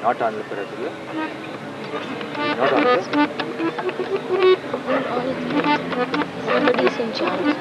Not on the paradigm. Not on this. Somebody is in charge.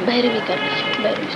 Bhairavi कर लीजिए, Bhairavi.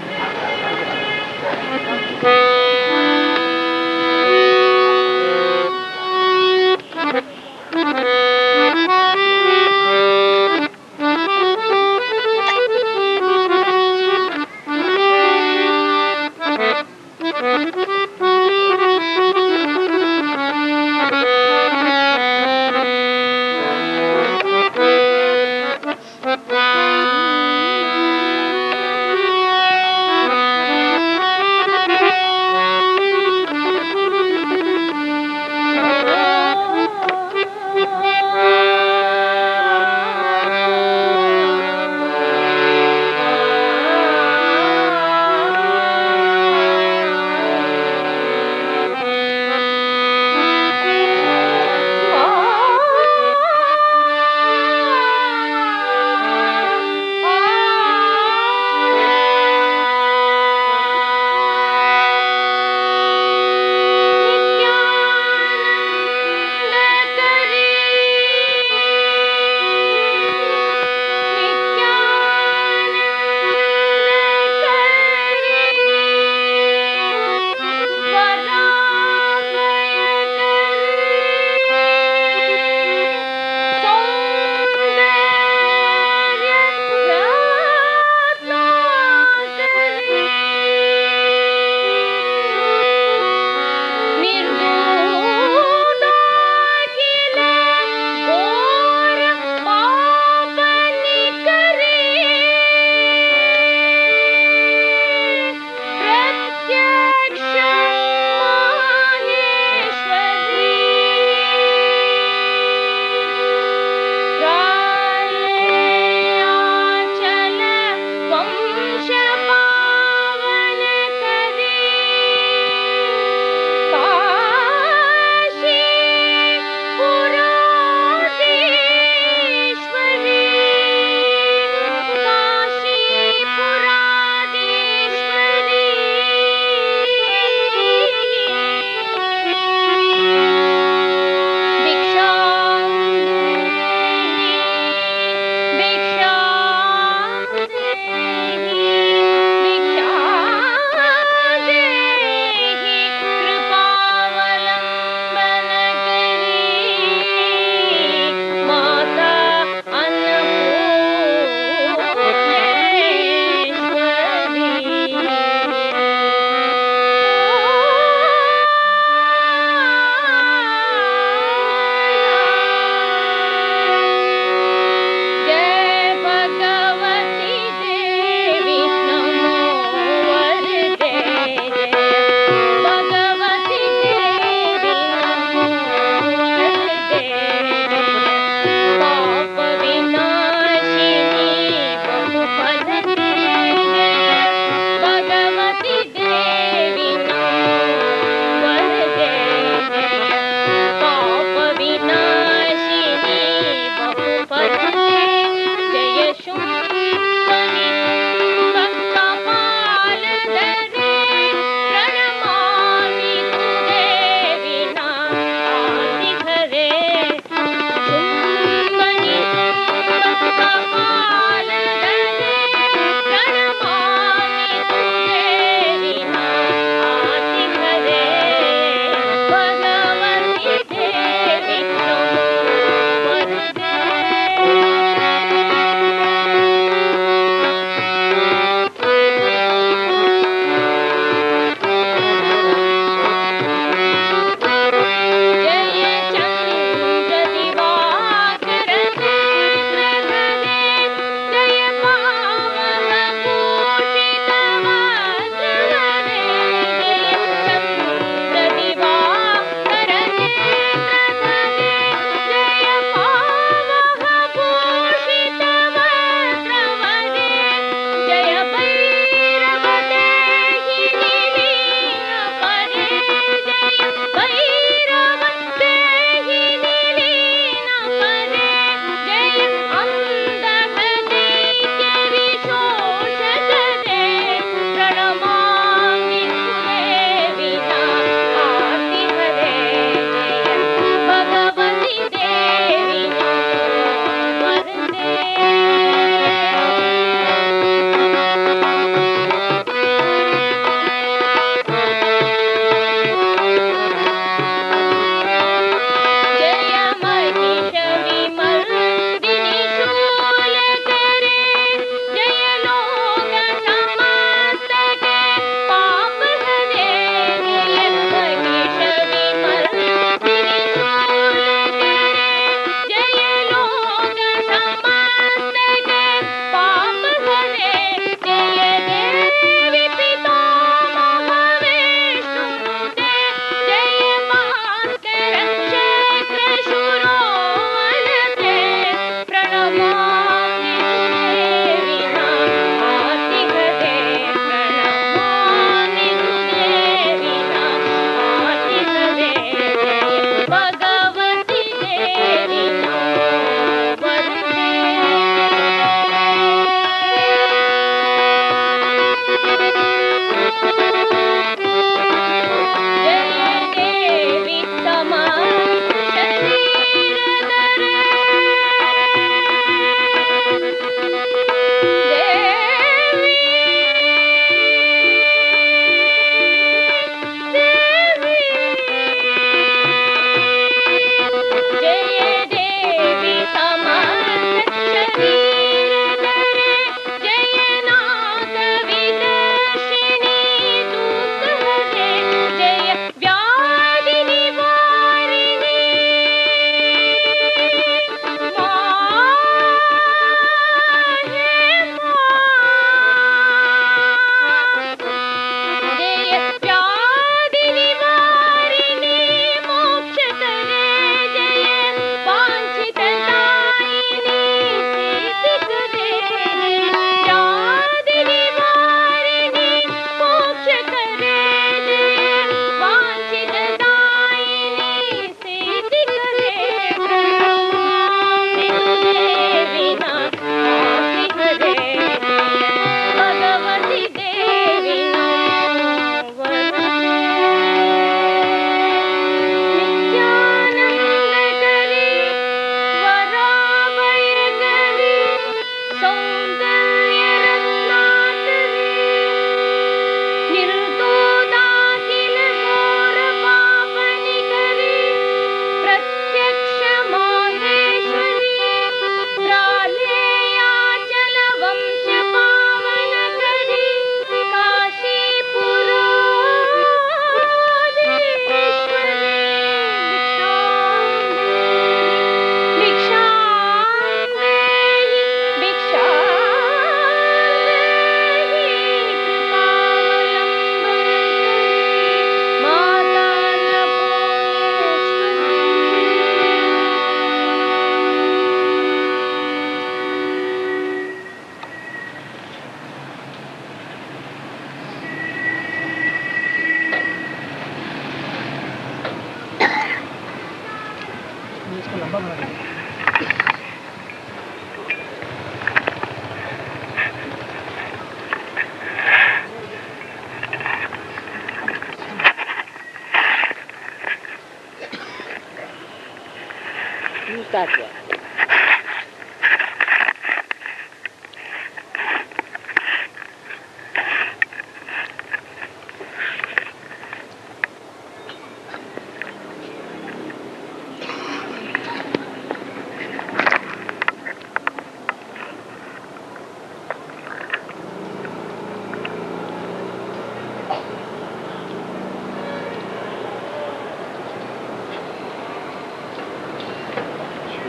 Chakra.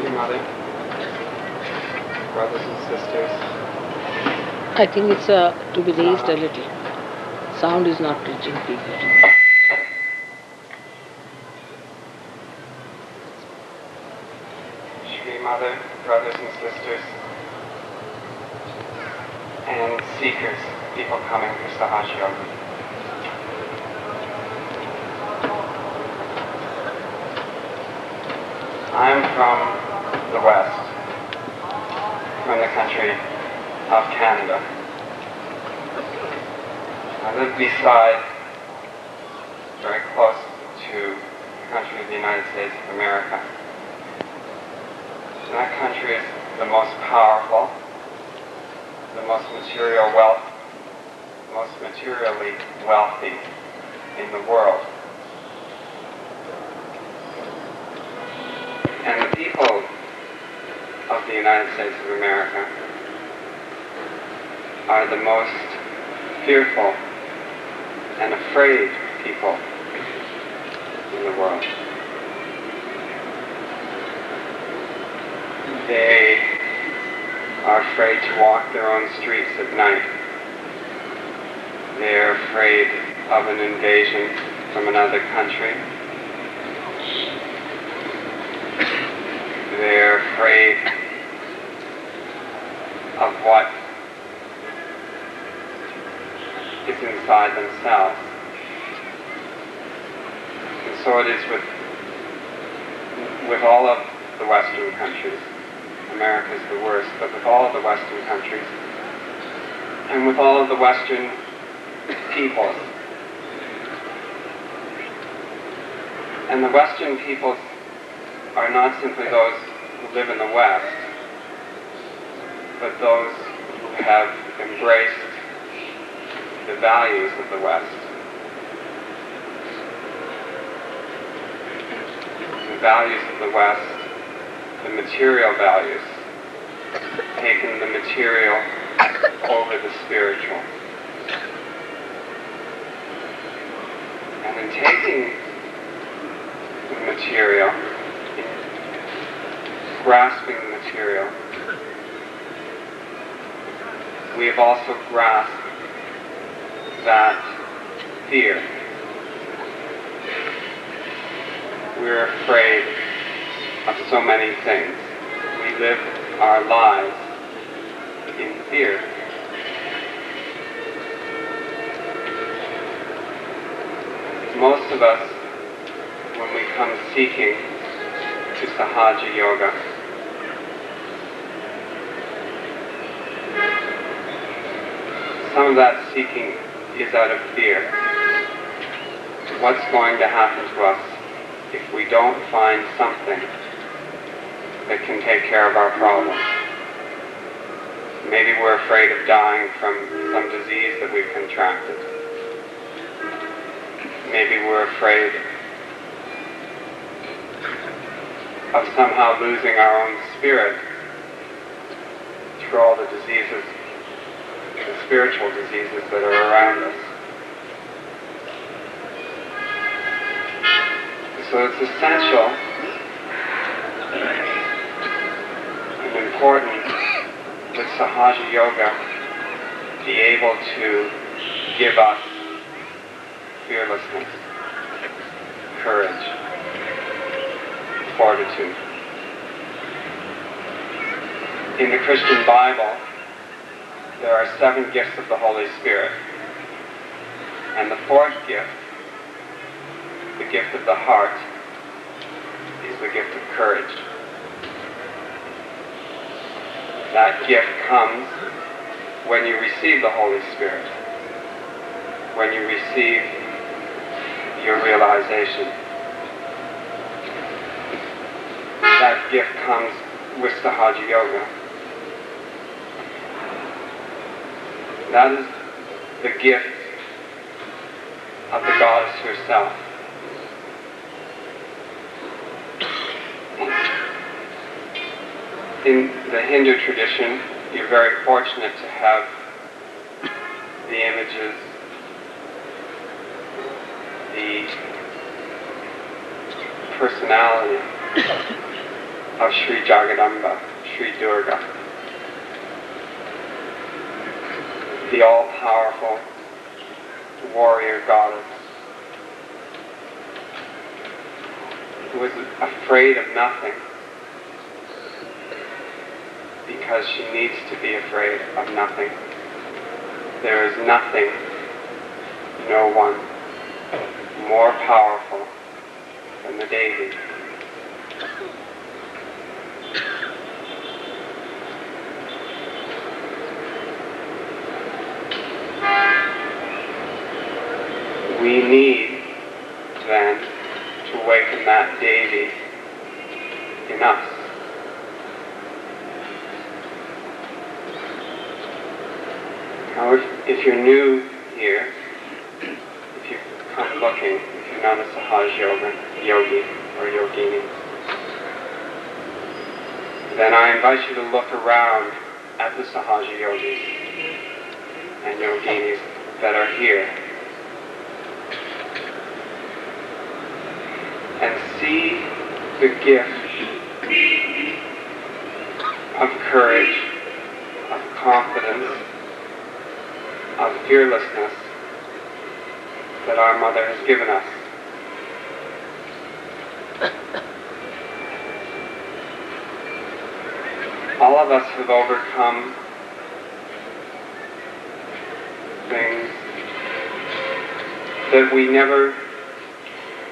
Mother, brothers and sisters. I think it's to be raised a little. Sound is not reaching people. Shri Mother, brothers and sisters, and seekers, people coming for SahajaYoga. I'm from the West, from the country of Canada. I live beside, very close to the country of the United States of America. And that country is the most powerful, the most materially wealthy in the world. And the people of the United States of America are the most fearful and afraid people in the world. They are afraid to walk their own streets at night. They are afraid of an invasion from another country. They're afraid of what is inside themselves. And so it is with all of the Western countries. America's the worst, but with all of the Western countries, and with all of the Western peoples. And the Western peoples are not simply those who live in the West, but those who have embraced the values of the West. The values of the West, the material values, taking the material over the spiritual. And in taking the material, grasping the material, we have also grasped that fear. We're afraid of so many things. We live our lives in fear. Most of us, when we come seeking to SahajaYoga, some of that seeking is out of fear. What's going to happen to us if we don't find something that can take care of our problems? Maybe we're afraid of dying from some disease that we've contracted. Maybe we're afraid of somehow losing our own spirit through all the diseases, the spiritual diseases that are around us. So it's essential and important that SahajaYoga be able to give us fearlessness, courage, fortitude. In the Christian Bible, there are 7 gifts of the Holy Spirit. And the 4th gift, the gift of the heart, is the gift of courage. That gift comes when you receive the Holy Spirit, when you receive your realization. That gift comes with SahajaYoga. That is the gift of the goddess herself. In the Hindu tradition, you're very fortunate to have the images, the personality of Sri Jagadamba, Sri Durga, the all-powerful warrior goddess who is afraid of nothing because she needs to be afraid of nothing. There is nothing, no one, more powerful than the Devi. We need, then, to awaken that Devi in us. Now, if you're new here, if you've come looking, if you're not a SahajaYoga yogi or yogini, then I invite you to look around at the SahajaYogis and yoginis that are here and see the gift of courage, of confidence, of fearlessness that our Mother has given us. All of us have overcome things that we never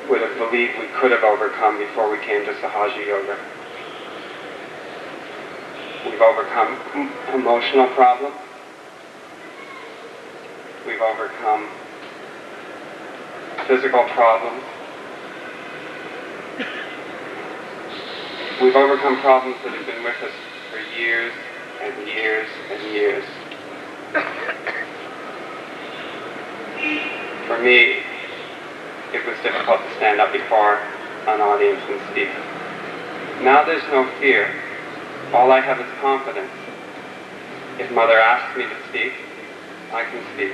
would have believed we could have overcome before we came to SahajaYoga. We've overcome emotional problems. We've overcome physical problems. We've overcome problems that have been with us for years and years and years. For me, it was difficult to stand up before an audience and speak. Now there's no fear. All I have is confidence. If Mother asks me to speak, I can speak.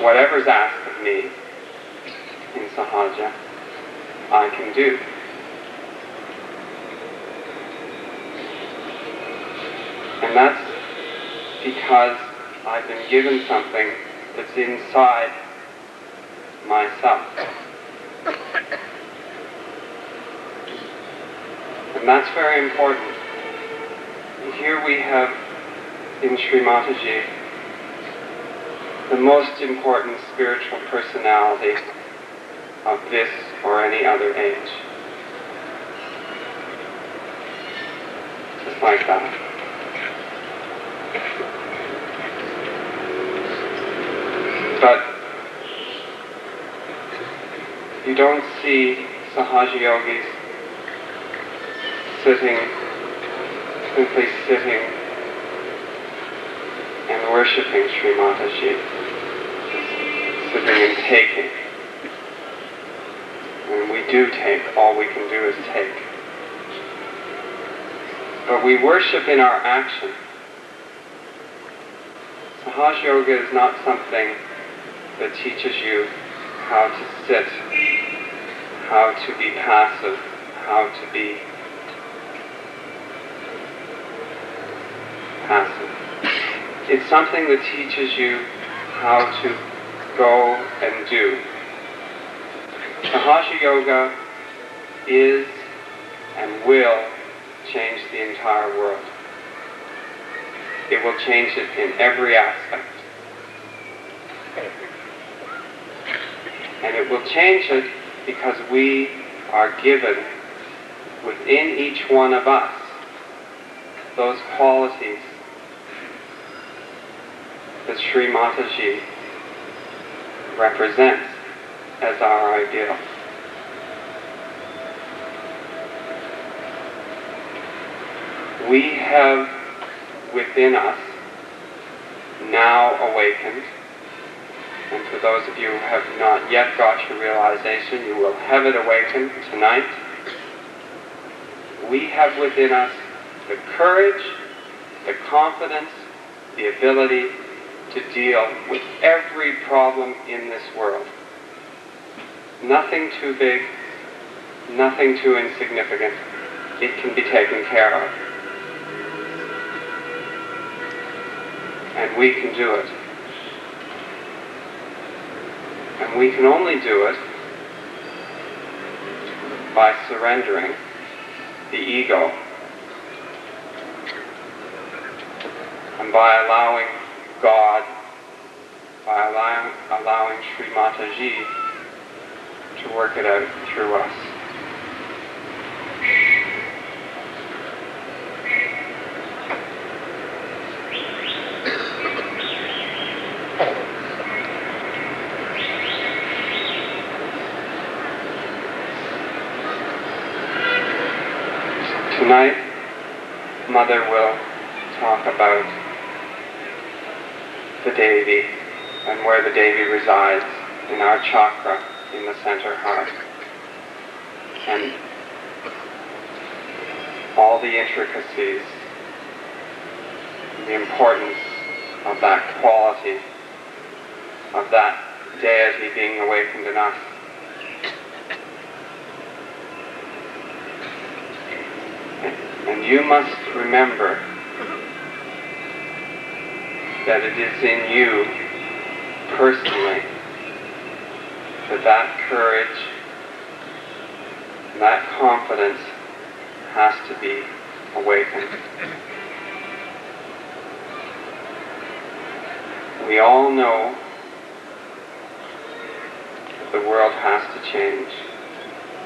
Whatever's asked of me in Sahaja, I can do. And that's because I've been given something that's inside myself. And that's very important. Here we have in Sri Mataji the most important spiritual personality of this or any other age. Just like that. But you don't see SahajaYogis simply sitting and worshipping Sri Mataji, sitting and taking. When we do take, all we can do is take. But we worship in our action. SahajaYoga is not something that teaches you how to sit, how to be passive, how to be passive. It's something that teaches you how to go and do. SahajaYoga is and will change the entire world. It will change it in every aspect. And it will change it because we are given within each one of us those qualities that Sri Mataji represents. as our ideal. We have within us now awakened, and for those of you who have not yet got your realization, you will have it awakened tonight. We have within us the courage, the confidence, the ability to deal with every problem in this world. Nothing too big, nothing too insignificant. It can be taken care of. And we can do it. And we can only do it by surrendering the ego and by allowing God, by allowing Sri Mataji to work it out through us. Tonight, Mother will talk about the Devi and where the Devi resides in our chakra in the center heart, and all the intricacies, the importance of that quality, of that deity being awakened in us. And you must remember that it is in you personally that courage, that confidence has to be awakened. We all know that the world has to change,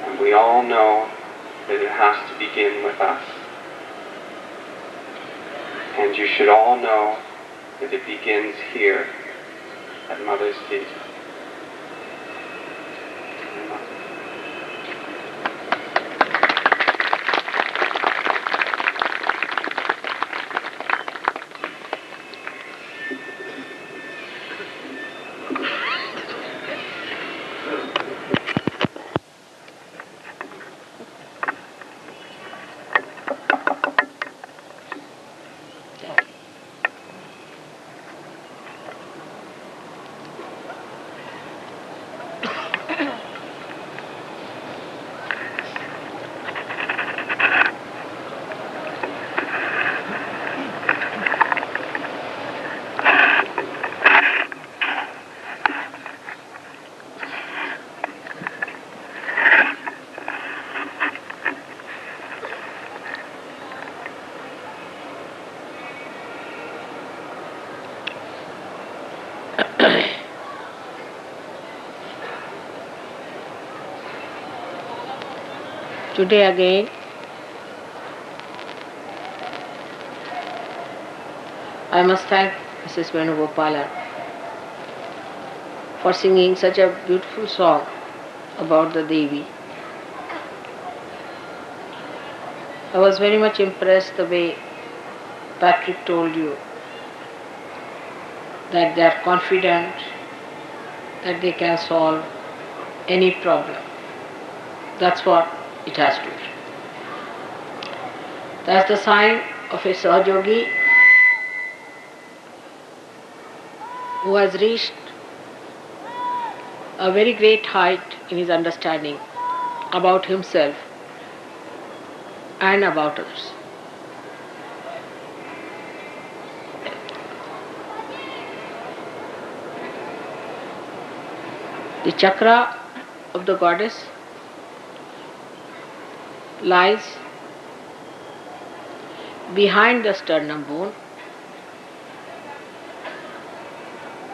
and we all know that it has to begin with us. And you should all know that it begins here at Mother's feet. Today again, I must thank Mrs. Venugopala for singing such a beautiful song about the Devi. I was very much impressed the way Patrick told you that they are confident that they can solve any problem. That's what it has to be. That's the sign of a SahajaYogi who has reached a very great height in his understanding about himself and about others. The chakra of the goddess lies behind the sternum bone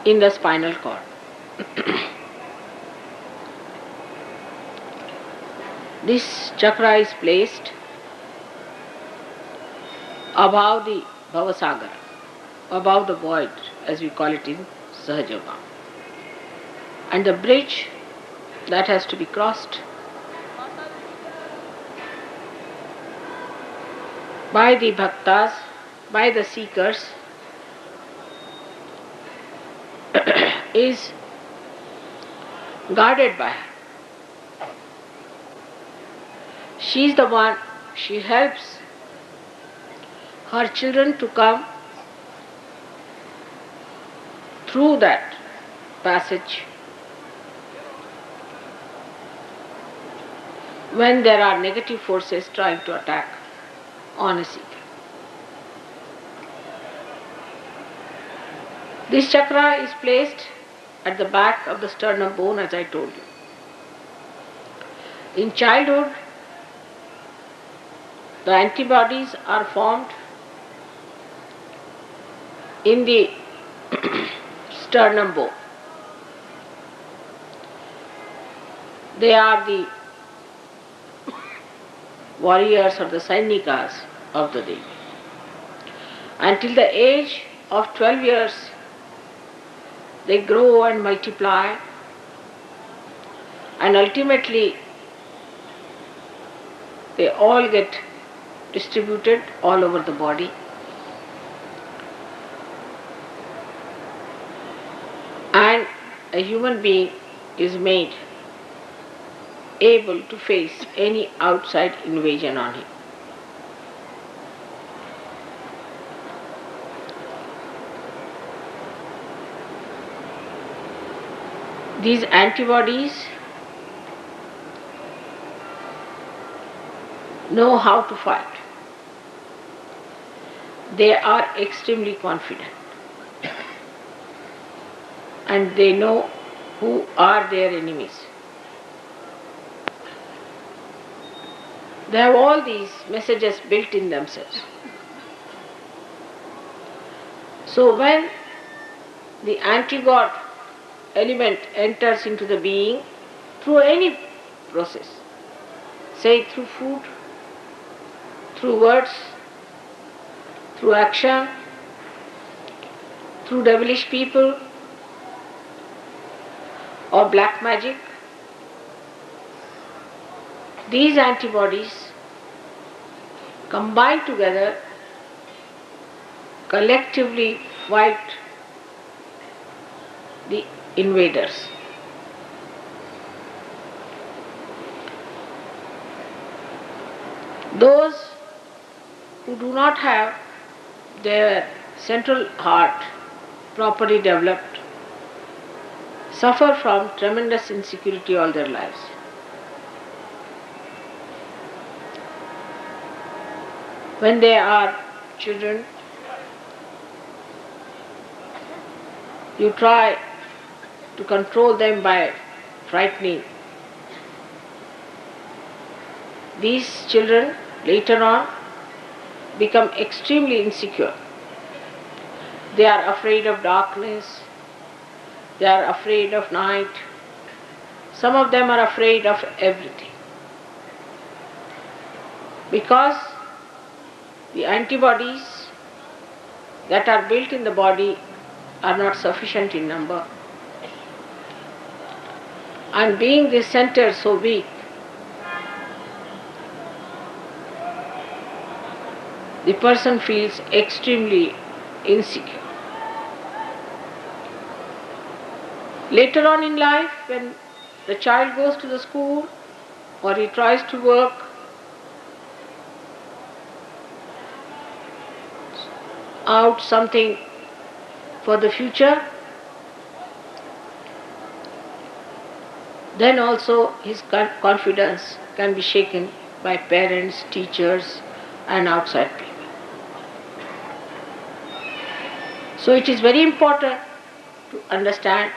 in the spinal cord. This chakra is placed above the Bhavasagar, above the void, as we call it in SahajaYoga. And the bridge that has to be crossed by the bhaktas, by the seekers, is guarded by her. She is the one, she helps her children to come through that passage when there are negative forces trying to attack on a seeker. This chakra is placed at the back of the sternum bone, as I told you. In childhood, the antibodies are formed in the sternum bone. They are the warriors or the Sainikas of the Devi. Until the age of 12 years, they grow and multiply, and ultimately they all get distributed all over the body. And a human being is made able to face any outside invasion on him. These antibodies know how to fight. They are extremely confident and they know who are their enemies. They have all these messages built in themselves. So when the anti-God element enters into the being through any process, say through food, through words, through action, through devilish people, or black magic, these antibodies combine together, collectively fight the invaders. Those who do not have their central heart properly developed suffer from tremendous insecurity all their lives. When they are children, you try to control them by frightening. These children later on become extremely insecure. They are afraid of darkness, they are afraid of night, some of them are afraid of everything. Because the antibodies that are built in the body are not sufficient in number. And being this center so weak, the person feels extremely insecure. Later on in life, when the child goes to the school or he tries to work, out something for the future, then also his confidence can be shaken by parents, teachers, and outside people. So it is very important to understand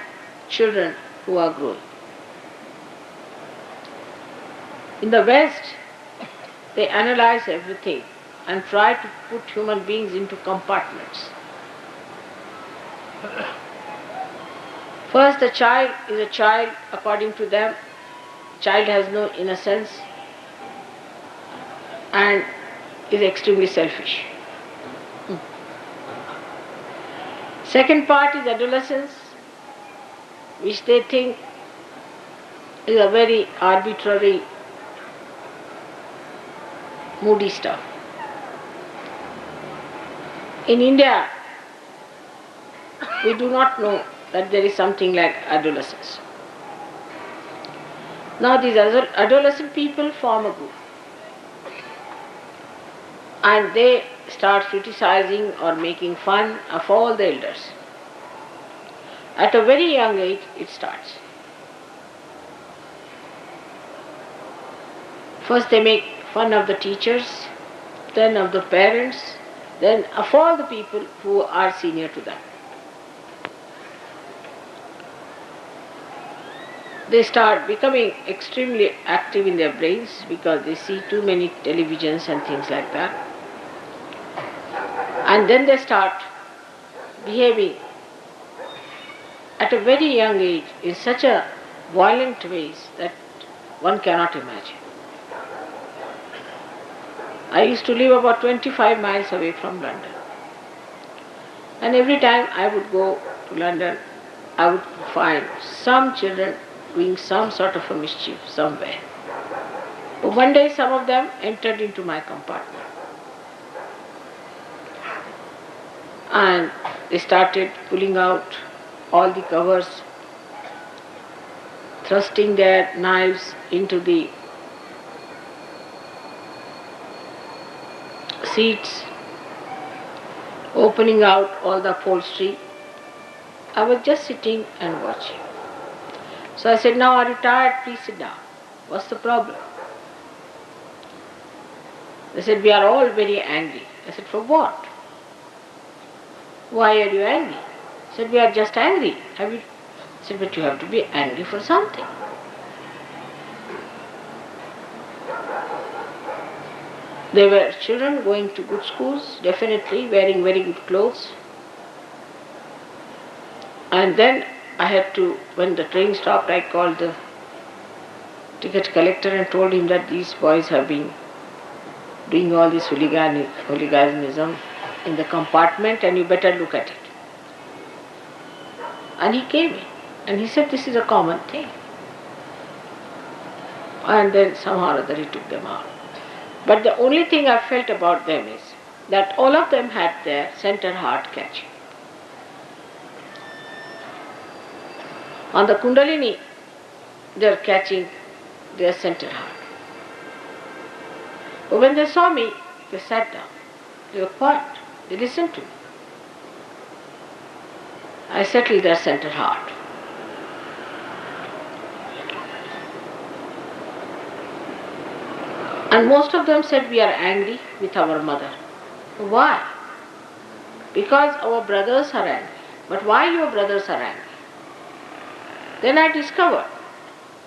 children who are growing. In the West, they analyze everything and try to put human beings into compartments. First, the child is a child according to them. Child has no innocence and is extremely selfish. Second part is adolescence, which they think is a very arbitrary, moody stuff. In India, we do not know that there is something like adolescence. Now these adolescent people form a group and they start criticizing or making fun of all the elders. At a very young age it starts. First they make fun of the teachers, then of the parents, then of all the people who are senior to them. They start becoming extremely active in their brains because they see too many televisions and things like that. And then they start behaving at a very young age in such a violent ways that one cannot imagine. I used to live about 25 miles away from London. And every time I would go to London, I would find some children doing some sort of a mischief somewhere. But one day some of them entered into my compartment. And they started pulling out all the covers, thrusting their knives into the seats, opening out all the upholstery. I was just sitting and watching. So I said, "Now are you tired? Please sit down. What's the problem?" They said, "We are all very angry." I said, "For what? Why are you angry?" I said, "We are just angry." I said, "But you have to be angry for something." They were children going to good schools, definitely wearing very good clothes. And then I had to, when the train stopped, I called the ticket collector and told him that these boys have been doing all this hooliganism in the compartment and you better look at it. And he came in and he said, "This is a common thing." And then somehow or other he took them out. But the only thing I felt about them is that all of them had their center heart catching. On the Kundalini, they are catching their center heart. But when they saw me, they sat down. They were quiet. They listened to me. I settled their center heart. And most of them said, "We are angry with our mother." Why? Because our brothers are angry. But why your brothers are angry? Then I discovered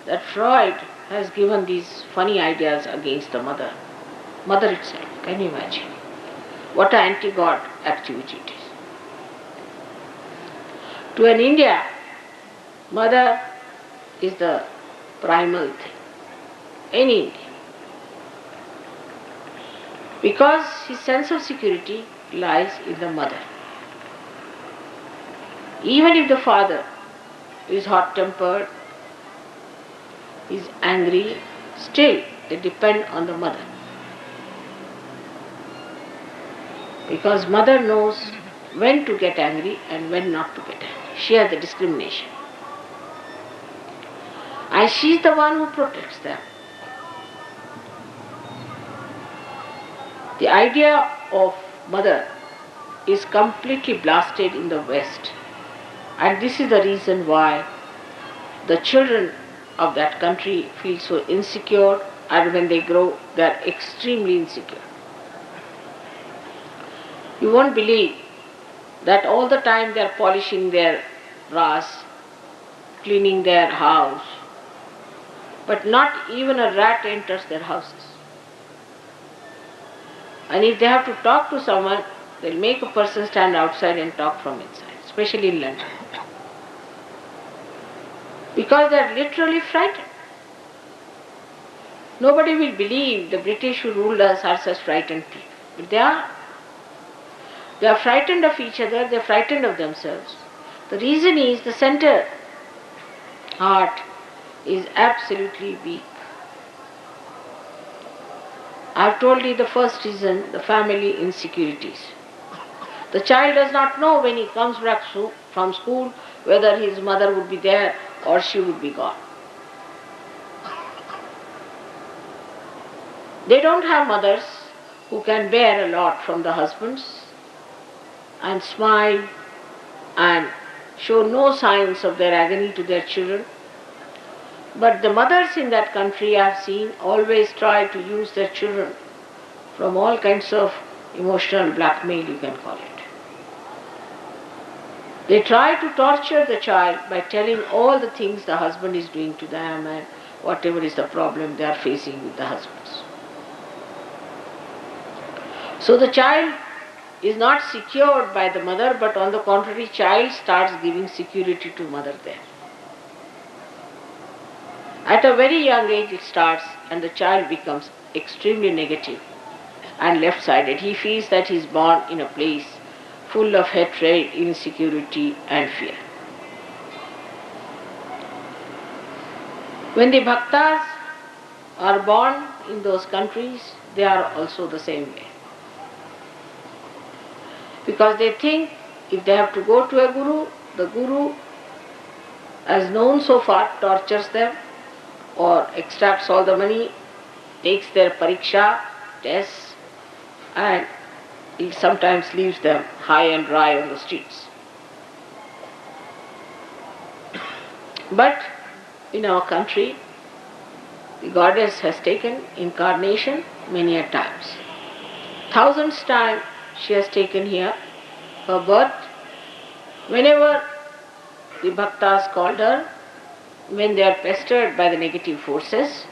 that Freud has given these funny ideas against the mother. Mother itself, can you imagine? What an anti-God activity it is. To an India, mother is the primal thing. In India. Because his sense of security lies in the mother. Even if the father is hot-tempered, is angry, still they depend on the mother. Because mother knows when to get angry and when not to get angry. She has the discrimination. And she is the one who protects them. The idea of mother is completely blasted in the West. And this is the reason why the children of that country feel so insecure, and when they grow, they are extremely insecure. You won't believe that all the time they are polishing their brass, cleaning their house, but not even a rat enters their houses. And if they have to talk to someone, they'll make a person stand outside and talk from inside, especially in London. Because they are literally frightened. Nobody will believe the British who ruled us are such frightened people. But they are. They are frightened of each other, they are frightened of themselves. The reason is the center heart is absolutely weak. I've told you the first reason, the family insecurities. The child does not know when he comes back from school whether his mother would be there or she would be gone. They don't have mothers who can bear a lot from the husbands and smile and show no signs of their agony to their children. But the mothers in that country I've seen always try to use their children from all kinds of emotional blackmail, you can call it. They try to torture the child by telling all the things the husband is doing to them and whatever is the problem they are facing with the husbands. So the child is not secured by the mother, but on the contrary, child starts giving security to mother there. At a very young age it starts, and the child becomes extremely negative and left-sided. He feels that he is born in a place full of hatred, insecurity and fear. When the bhaktas are born in those countries, they are also the same way. Because they think if they have to go to a guru, the guru, as known so far, tortures them or extracts all the money, takes their pariksha, tests, and he sometimes leaves them high and dry on the streets. But in our country, the goddess has taken incarnation many a times. Thousands times she has taken here her birth. Whenever the bhaktas called her, when they are pestered by the negative forces,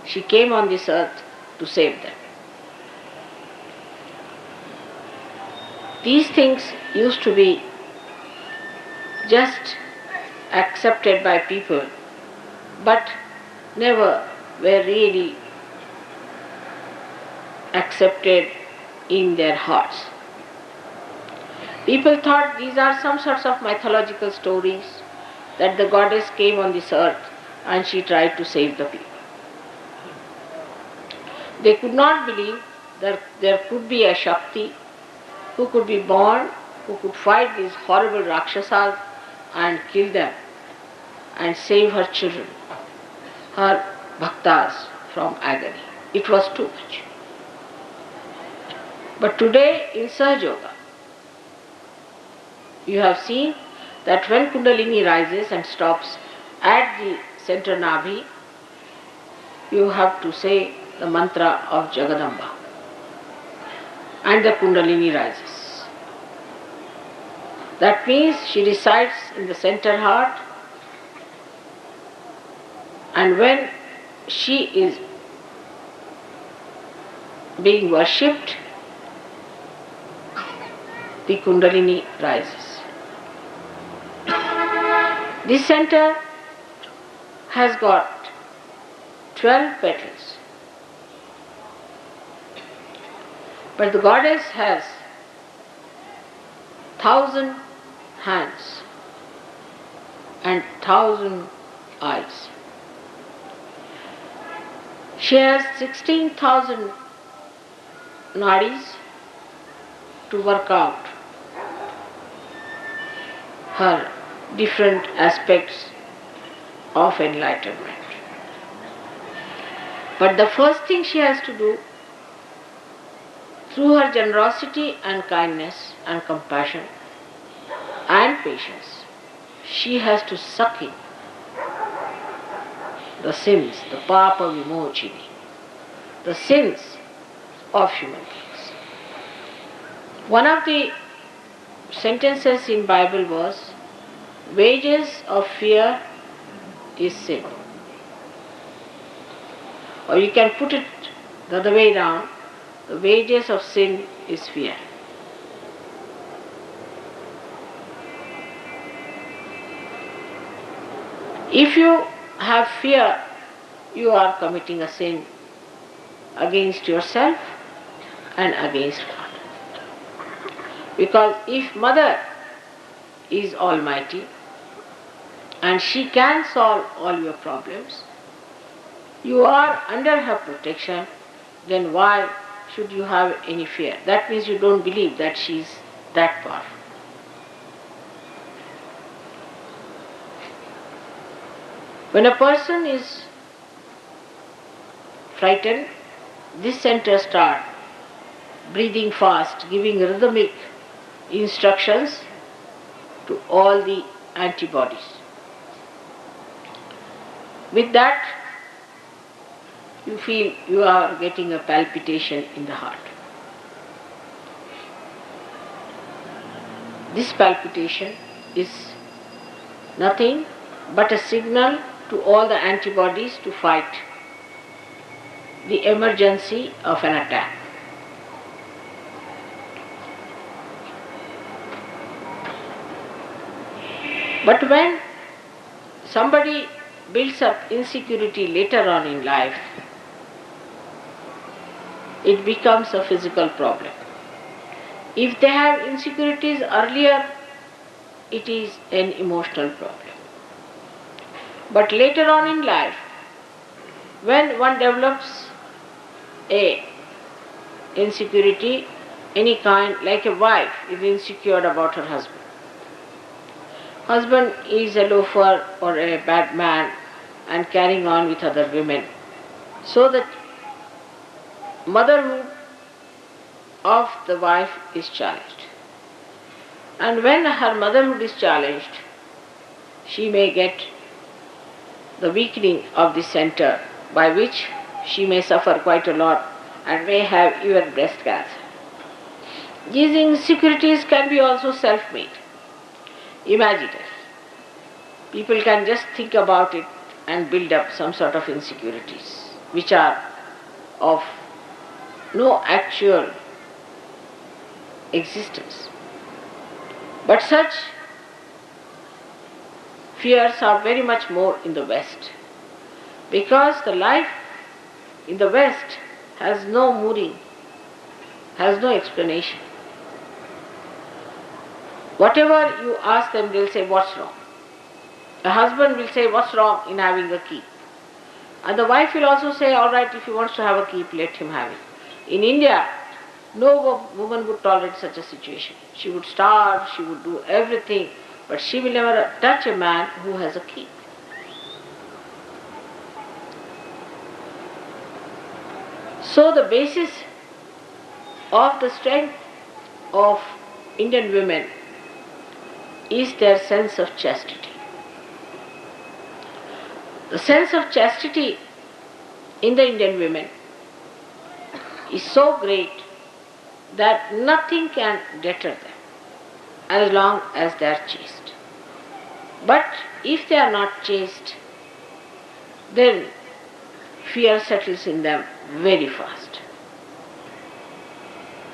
she came on this earth to save them. These things used to be just accepted by people, but never were really accepted in their hearts. People thought these are some sorts of mythological stories, that the goddess came on this earth and she tried to save the people. They could not believe that there could be a Shakti who could be born, who could fight these horrible Rakshasas and kill them and save her children, her bhaktas from agony. It was too much. But today in SahajaYoga, you have seen that when Kundalini rises and stops at the center Nabhi, you have to say the mantra of Jagadamba and the Kundalini rises. That means she resides in the center heart, and when she is being worshipped, the Kundalini rises. This center has got 12 petals, but the goddess has 1,000 hands and 1,000 eyes. She has 16,000 nadis to work out her different aspects of enlightenment. But the first thing she has to do, through her generosity and kindness and compassion and patience, she has to suck in the sins, the papa vimochini, the sins of human beings. One of the sentences in Bible was, wages of fear is sin. Or you can put it the other way round, the wages of sin is fear. If you have fear, you are committing a sin against yourself and against God. Because if Mother is Almighty, and she can solve all your problems, you are under her protection, then why should you have any fear? That means you don't believe that she is that powerful. When a person is frightened, this center starts breathing fast, giving rhythmic instructions to all the antibodies. With that, you feel you are getting a palpitation in the heart. This palpitation is nothing but a signal to all the antibodies to fight the emergency of an attack. But when somebody builds up insecurity later on in life, it becomes a physical problem. If they have insecurities earlier, it is an emotional problem. But later on in life, when one develops a insecurity, any kind, like a wife is insecure about her husband. Husband is a loafer or a bad man and carrying on with other women. So that motherhood of the wife is challenged. And when her motherhood is challenged, she may get the weakening of the center, by which she may suffer quite a lot and may have even breast cancer. These insecurities can be also self-made, imaginary. People can just think about it and build up some sort of insecurities which are of no actual existence. But such fears are very much more in the West, because the life in the West has no mooring, has no explanation. Whatever you ask them, they'll say, what's wrong? A husband will say, what's wrong in having a keep? And the wife will also say, all right, if he wants to have a keep, let him have it. In India, no woman would tolerate such a situation. She would starve, she would do everything, but she will never touch a man who has a keep. So the basis of the strength of Indian women is their sense of chastity. The sense of chastity in the Indian women is so great that nothing can deter them as long as they are chaste. But if they are not chaste, then fear settles in them very fast.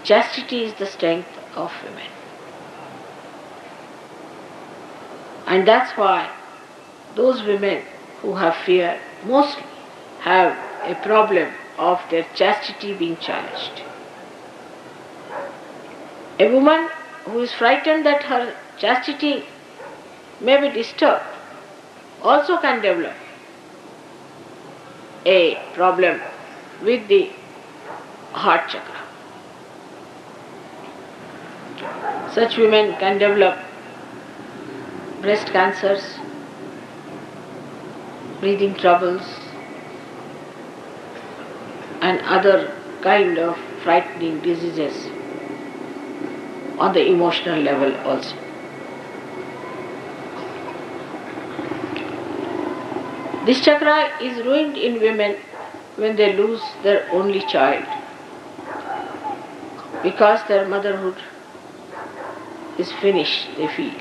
Chastity is the strength of women. And that's why those women who have fear mostly have a problem of their chastity being challenged. A woman who is frightened that her chastity may be disturbed also can develop a problem with the heart chakra. Such women can develop breast cancers, breathing troubles, and other kind of frightening diseases on the emotional level also. This chakra is ruined in women when they lose their only child, because their motherhood is finished, they feel.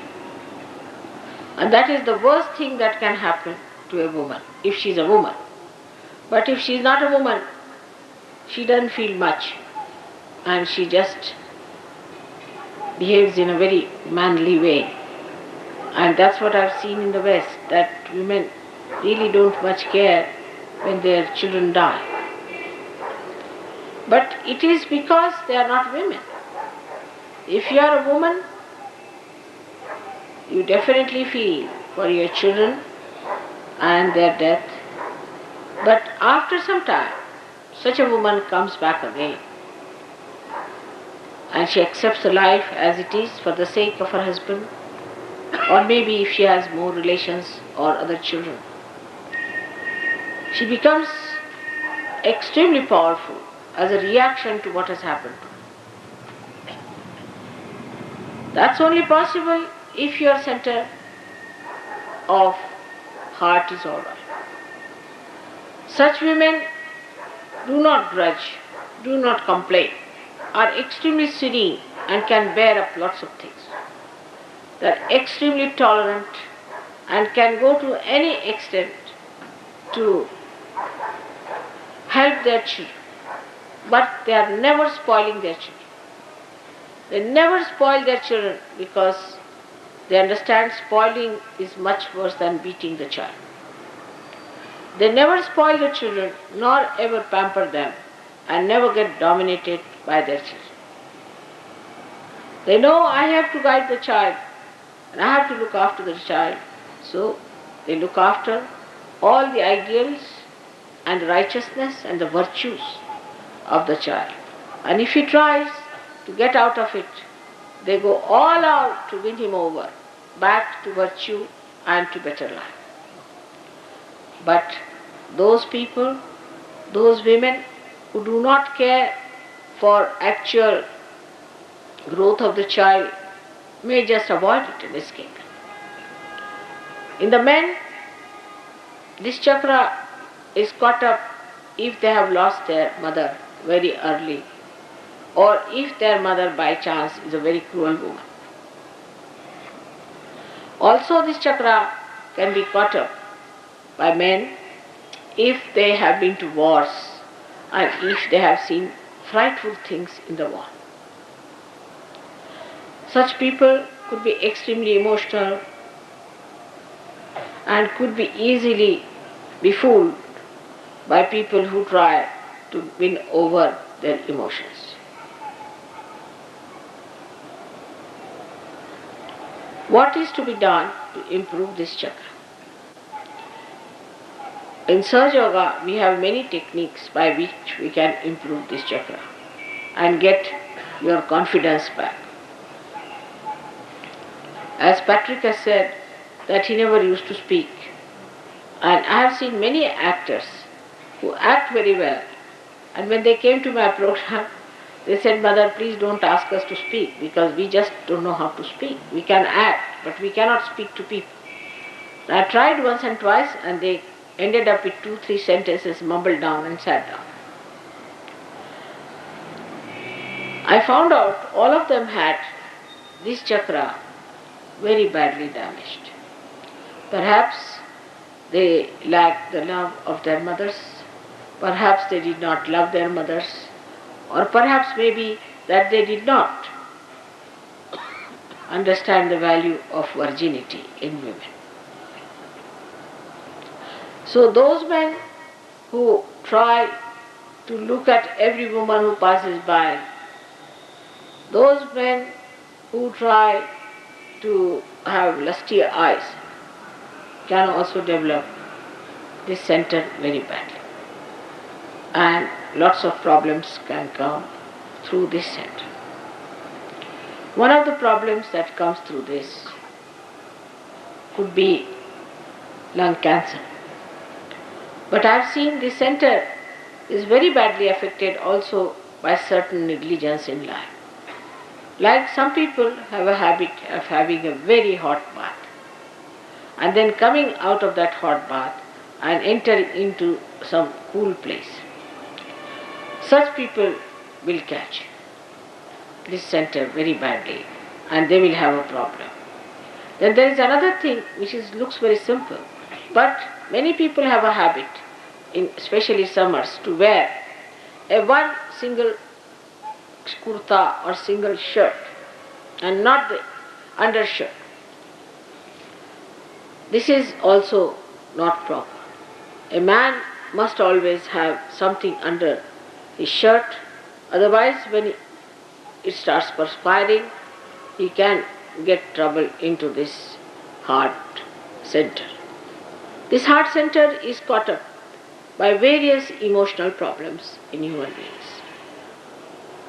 And that is the worst thing that can happen to a woman, if she is a woman. But if she is not a woman, she doesn't feel much, and she just behaves in a very manly way. And that's what I've seen in the West, that women really don't much care when their children die. But it is because they are not women. If you are a woman, you definitely feel for your children and their death. But after some time, such a woman comes back again and she accepts the life as it is for the sake of her husband, or maybe if she has more relations or other children. She becomes extremely powerful as a reaction to what has happened. That's only possible if your center of heart is all right. Such women do not grudge, do not complain, are extremely serene and can bear up lots of things. They are extremely tolerant and can go to any extent to help their children. But they are never spoiling their children. They never spoil their children because they understand spoiling is much worse than beating the child. They never spoil the children nor ever pamper them and never get dominated by their children. They know I have to guide the child and I have to look after the child. So they look after all the ideals and the righteousness and the virtues of the child. And if he tries to get out of it, they go all out to win him over, back to virtue and to better life. But those people, those women who do not care for actual growth of the child may just avoid it and escape. In the men, this chakra is caught up if they have lost their mother very early, or if their mother by chance is a very cruel woman. Also this chakra can be caught up by men if they have been to wars and if they have seen frightful things in the war. Such people could be extremely emotional and could be easily befooled by people who try to win over their emotions. What is to be done to improve this chakra? In SahajaYoga, we have many techniques by which we can improve this chakra and get your confidence back. As Patrick has said that he never used to speak, and I have seen many actors who act very well, and when they came to my program, they said, "Mother, please don't ask us to speak because we just don't know how to speak. We can act, but we cannot speak to people." And I tried once and twice and they ended up with 2-3 sentences mumbled down and sat down. I found out all of them had this chakra very badly damaged. Perhaps they lacked the love of their mothers, perhaps they did not love their mothers, or perhaps maybe that they did not understand the value of virginity in women. So those men who try to look at every woman who passes by, those men who try to have lusty eyes, can also develop this center very badly. And lots of problems can come through this center. One of the problems that comes through this could be lung cancer. But I have seen this center is very badly affected also by certain negligence in life. Like some people have a habit of having a very hot bath and then coming out of that hot bath and entering into some cool place. Such people will catch this center very badly and they will have a problem. Then there is another thing which looks very simple, but many people have a habit, especially summers, to wear a one single kurta or single shirt and not the undershirt. This is also not proper. A man must always have something under his shirt, otherwise when it starts perspiring, he can get trouble into this heart center. This heart center is caught up by various emotional problems in human beings.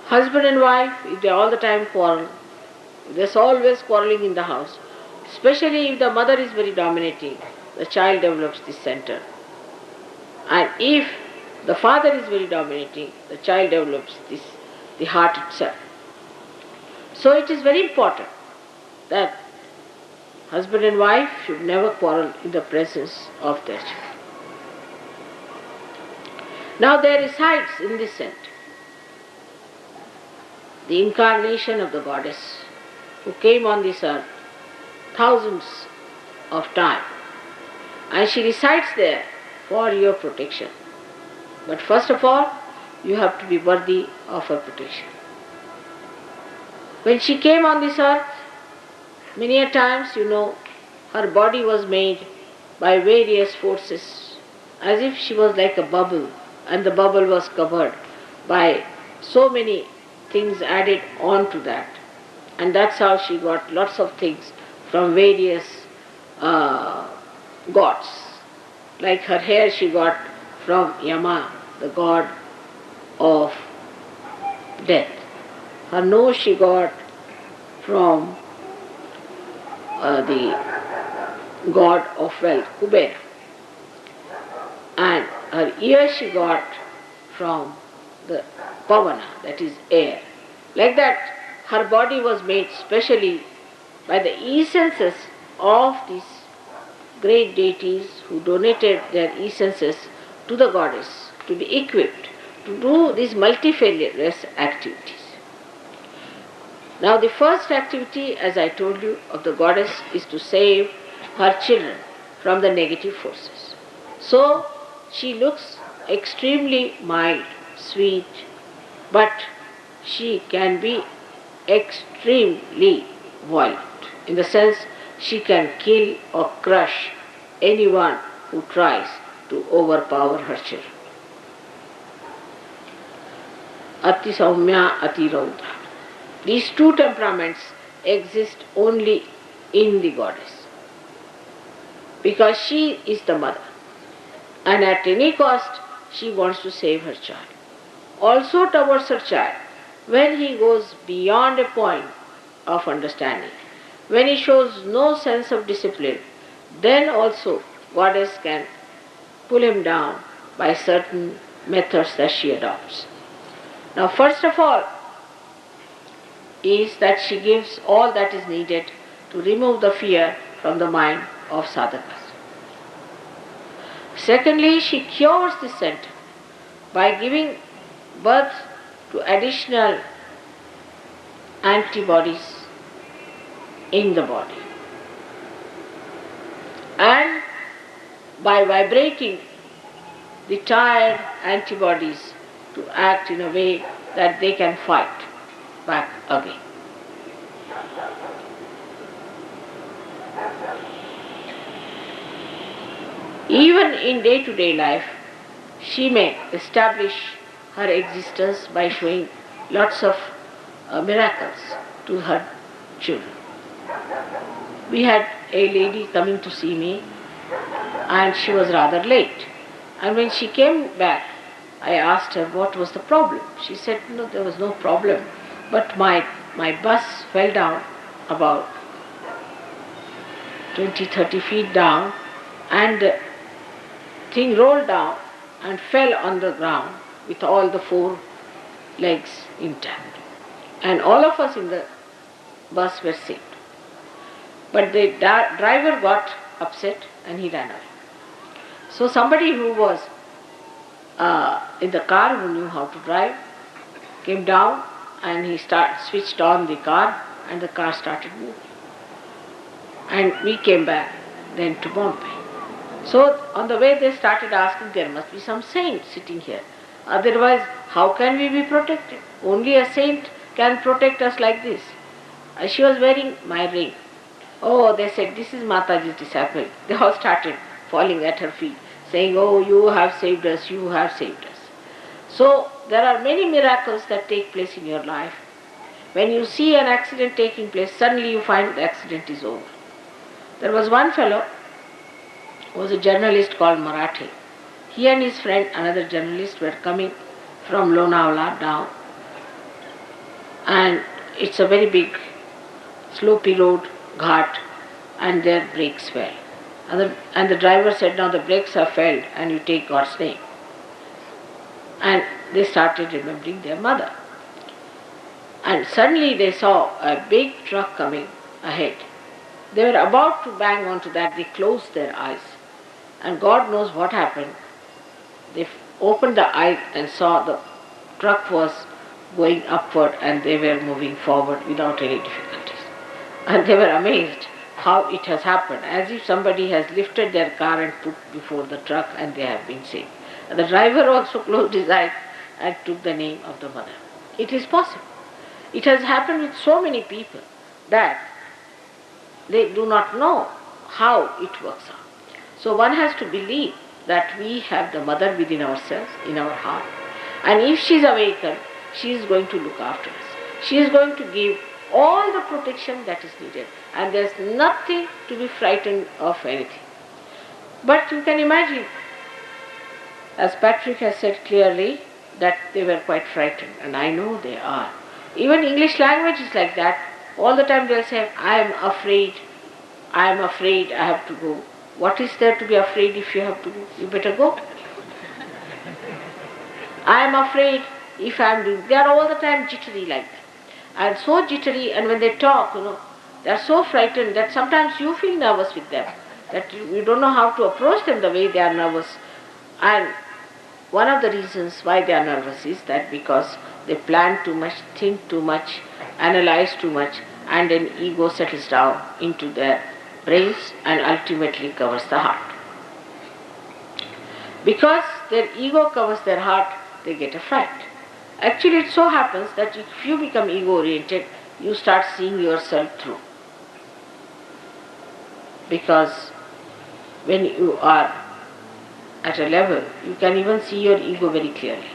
Husband and wife, if they all the time quarrel, there's always quarreling in the house, especially if the mother is very dominating, the child develops this center. And if the father is very dominating, the child develops the heart itself. So it is very important that husband and wife should never quarrel in the presence of their children. Now there resides in this center the incarnation of the goddess who came on this earth thousands of times, and she resides there for your protection. But first of all, you have to be worthy of her protection. When she came on this earth, many a times, her body was made by various forces, as if she was like a bubble, and the bubble was covered by so many things added on to that. And that's how she got lots of things from various gods. Like her hair she got from Yama, the god of death. Her nose she got from the god of wealth, Kubera. And her ear she got from the Pavana, that is air. Like that, her body was made specially by the essences of these great deities who donated their essences to the goddess to be equipped to do these multifarious activities. Now the first activity, as I told you, of the goddess is to save her children from the negative forces. So she looks extremely mild, sweet, but she can be extremely violent, in the sense she can kill or crush anyone who tries to overpower her children. Ati Saumya, Ati Raudra. These two temperaments exist only in the goddess, because she is the mother, and at any cost she wants to save her child. Also towards her child, when he goes beyond a point of understanding, when he shows no sense of discipline, then also goddess can pull him down by certain methods that she adopts. Now first of all is that she gives all that is needed to remove the fear from the mind of sadhakas. Secondly, she cures the center by giving birth to additional antibodies in the body, and by vibrating the tired antibodies to act in a way that they can fight back again. Even in day-to-day life, she may establish her existence by showing lots of miracles to her children. We had a lady coming to see me, and she was rather late. And when she came back, I asked her what was the problem. She said, no, there was no problem, but my bus fell down about 20-30 feet down, and the thing rolled down and fell on the ground with all the four legs intact. And all of us in the bus were saved. But the driver got upset and he ran away. So somebody who was in the car, who knew how to drive, came down and he switched on the car, and the car started moving. And we came back then to Bombay. So on the way they started asking, there must be some saint sitting here. Otherwise, how can we be protected? Only a saint can protect us like this. She was wearing my ring. Oh, they said, this is Mataji's disciple. They all started falling at her feet, saying, oh, you have saved us, you have saved us. So there are many miracles that take place in your life. When you see an accident taking place, suddenly you find the accident is over. There was one fellow was a journalist called Marathi. He and his friend, another journalist, were coming from Lonavala down, and it's a very big slopey road, ghat, and their brakes fell. And the driver said, now the brakes have failed and you take God's name. And they started remembering their mother. And suddenly they saw a big truck coming ahead. They were about to bang onto that, they closed their eyes. And God knows what happened. They opened the eyes and saw the truck was going upward and they were moving forward without any difficulties. And they were amazed how it has happened, as if somebody has lifted their car and put before the truck and they have been saved. And the driver also closed his eyes and took the name of the mother. It is possible. It has happened with so many people that they do not know how it works out. So one has to believe that we have the mother within ourselves, in our heart. And if she is awakened, she is going to look after us. She is going to give all the protection that is needed. And there is nothing to be frightened of anything. But you can imagine, as Patrick has said clearly, that they were quite frightened. And I know they are. Even English language is like that. All the time they'll say, I am afraid, I have to go. What is there to be afraid if you have to go? You better go. I am afraid if I am doing. They are all the time jittery like that. And so jittery, and when they talk, they are so frightened that sometimes you feel nervous with them. That you don't know how to approach them the way they are nervous. And one of the reasons why they are nervous is that because they plan too much, think too much, analyze too much, and then ego settles down into their brains and ultimately covers the heart. Because their ego covers their heart, they get a fright. Actually, it so happens that if you become ego-oriented, you start seeing yourself through. Because when you are at a level, you can even see your ego very clearly.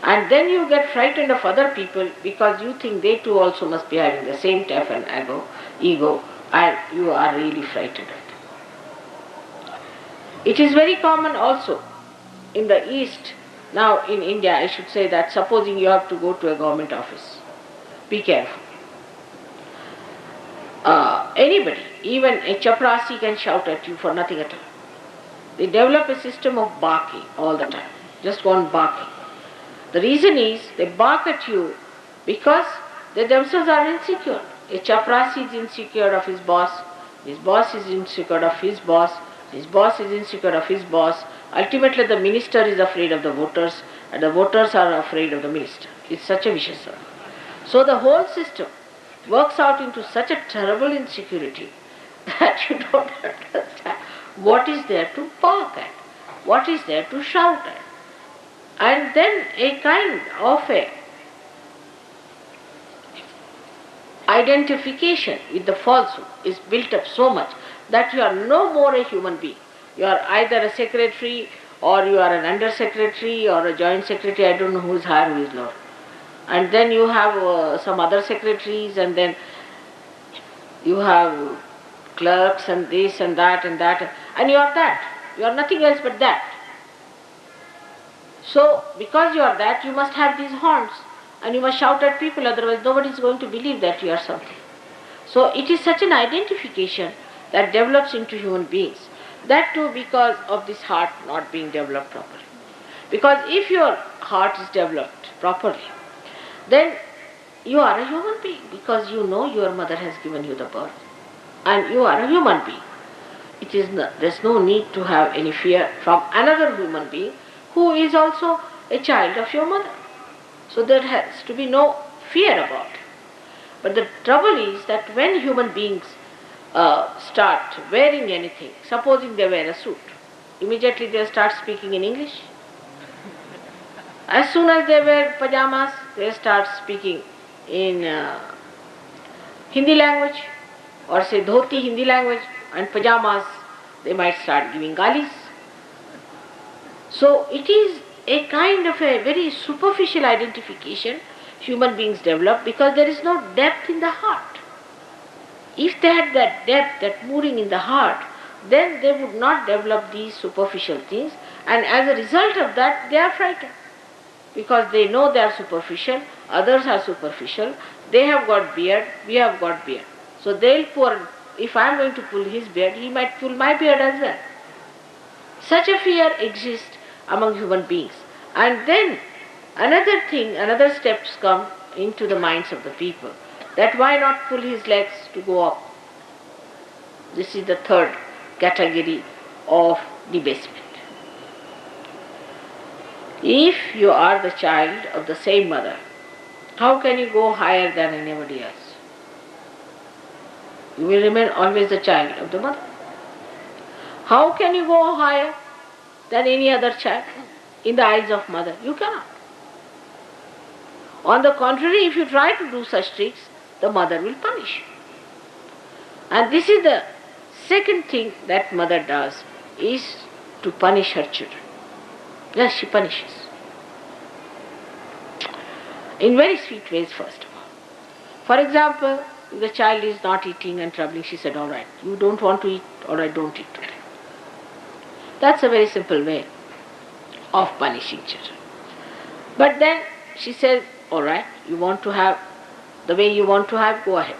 And then you get frightened of other people because you think they too also must be having the same type of ego, and you are really frightened of them. It is very common also in the East. Now in India, I should say that supposing you have to go to a government office, be careful. Anybody, even a chaprasi can shout at you for nothing at all. They develop a system of barking all the time, just go on barking. The reason is they bark at you because they themselves are insecure. A chaprasi is insecure of his boss is insecure of his boss is insecure of his boss. Ultimately the minister is afraid of the voters and the voters are afraid of the minister. It's such a vicious circle. So the whole system works out into such a terrible insecurity that you don't understand what is there to bark at, what is there to shout at. And then a kind of a identification with the falsehood is built up so much that you are no more a human being. You are either a secretary or you are an under-secretary or a joint secretary, I don't know who is higher, who is lower. And then you have some other secretaries, and then you have clerks and this and that, and you are that. You are nothing else but that. So, because you are that, you must have these horns and you must shout at people, otherwise nobody is going to believe that you are something. So, it is such an identification that develops into human beings. That too because of this heart not being developed properly. Because if your heart is developed properly, then you are a human being because you know your mother has given you the birth and you are a human being. There's no need to have any fear from another human being who is also a child of your mother. So there has to be no fear about it. But the trouble is that when human beings start wearing anything, supposing they wear a suit, immediately they start speaking in English. As soon as they wear pajamas, they start speaking in Hindi language, or say dhoti Hindi language, and pajamas they might start giving galis. So it is a kind of a very superficial identification human beings develop because there is no depth in the heart. If they had that depth, that moving in the heart, then they would not develop these superficial things, and as a result of that they are frightened. Because they know they are superficial, others are superficial, they have got beard, we have got beard. So they'll pull, if I am going to pull his beard, he might pull my beard as well. Such a fear exists among human beings. And then another thing, another steps come into the minds of the people, that why not pull his legs to go up? This is the third category of debasement. If you are the child of the same mother, how can you go higher than anybody else? You will remain always the child of the mother. How can you go higher than any other child in the eyes of mother? You cannot. On the contrary, if you try to do such tricks, the mother will punish you. And this is the second thing that mother does, is to punish her children. Yes, she punishes. In very sweet ways, first of all. For example, if the child is not eating and troubling, she said, all right, you don't want to eat, all right, don't eat today. That's a very simple way of punishing children. But then she says, all right, you want to have the way you want to have, go ahead.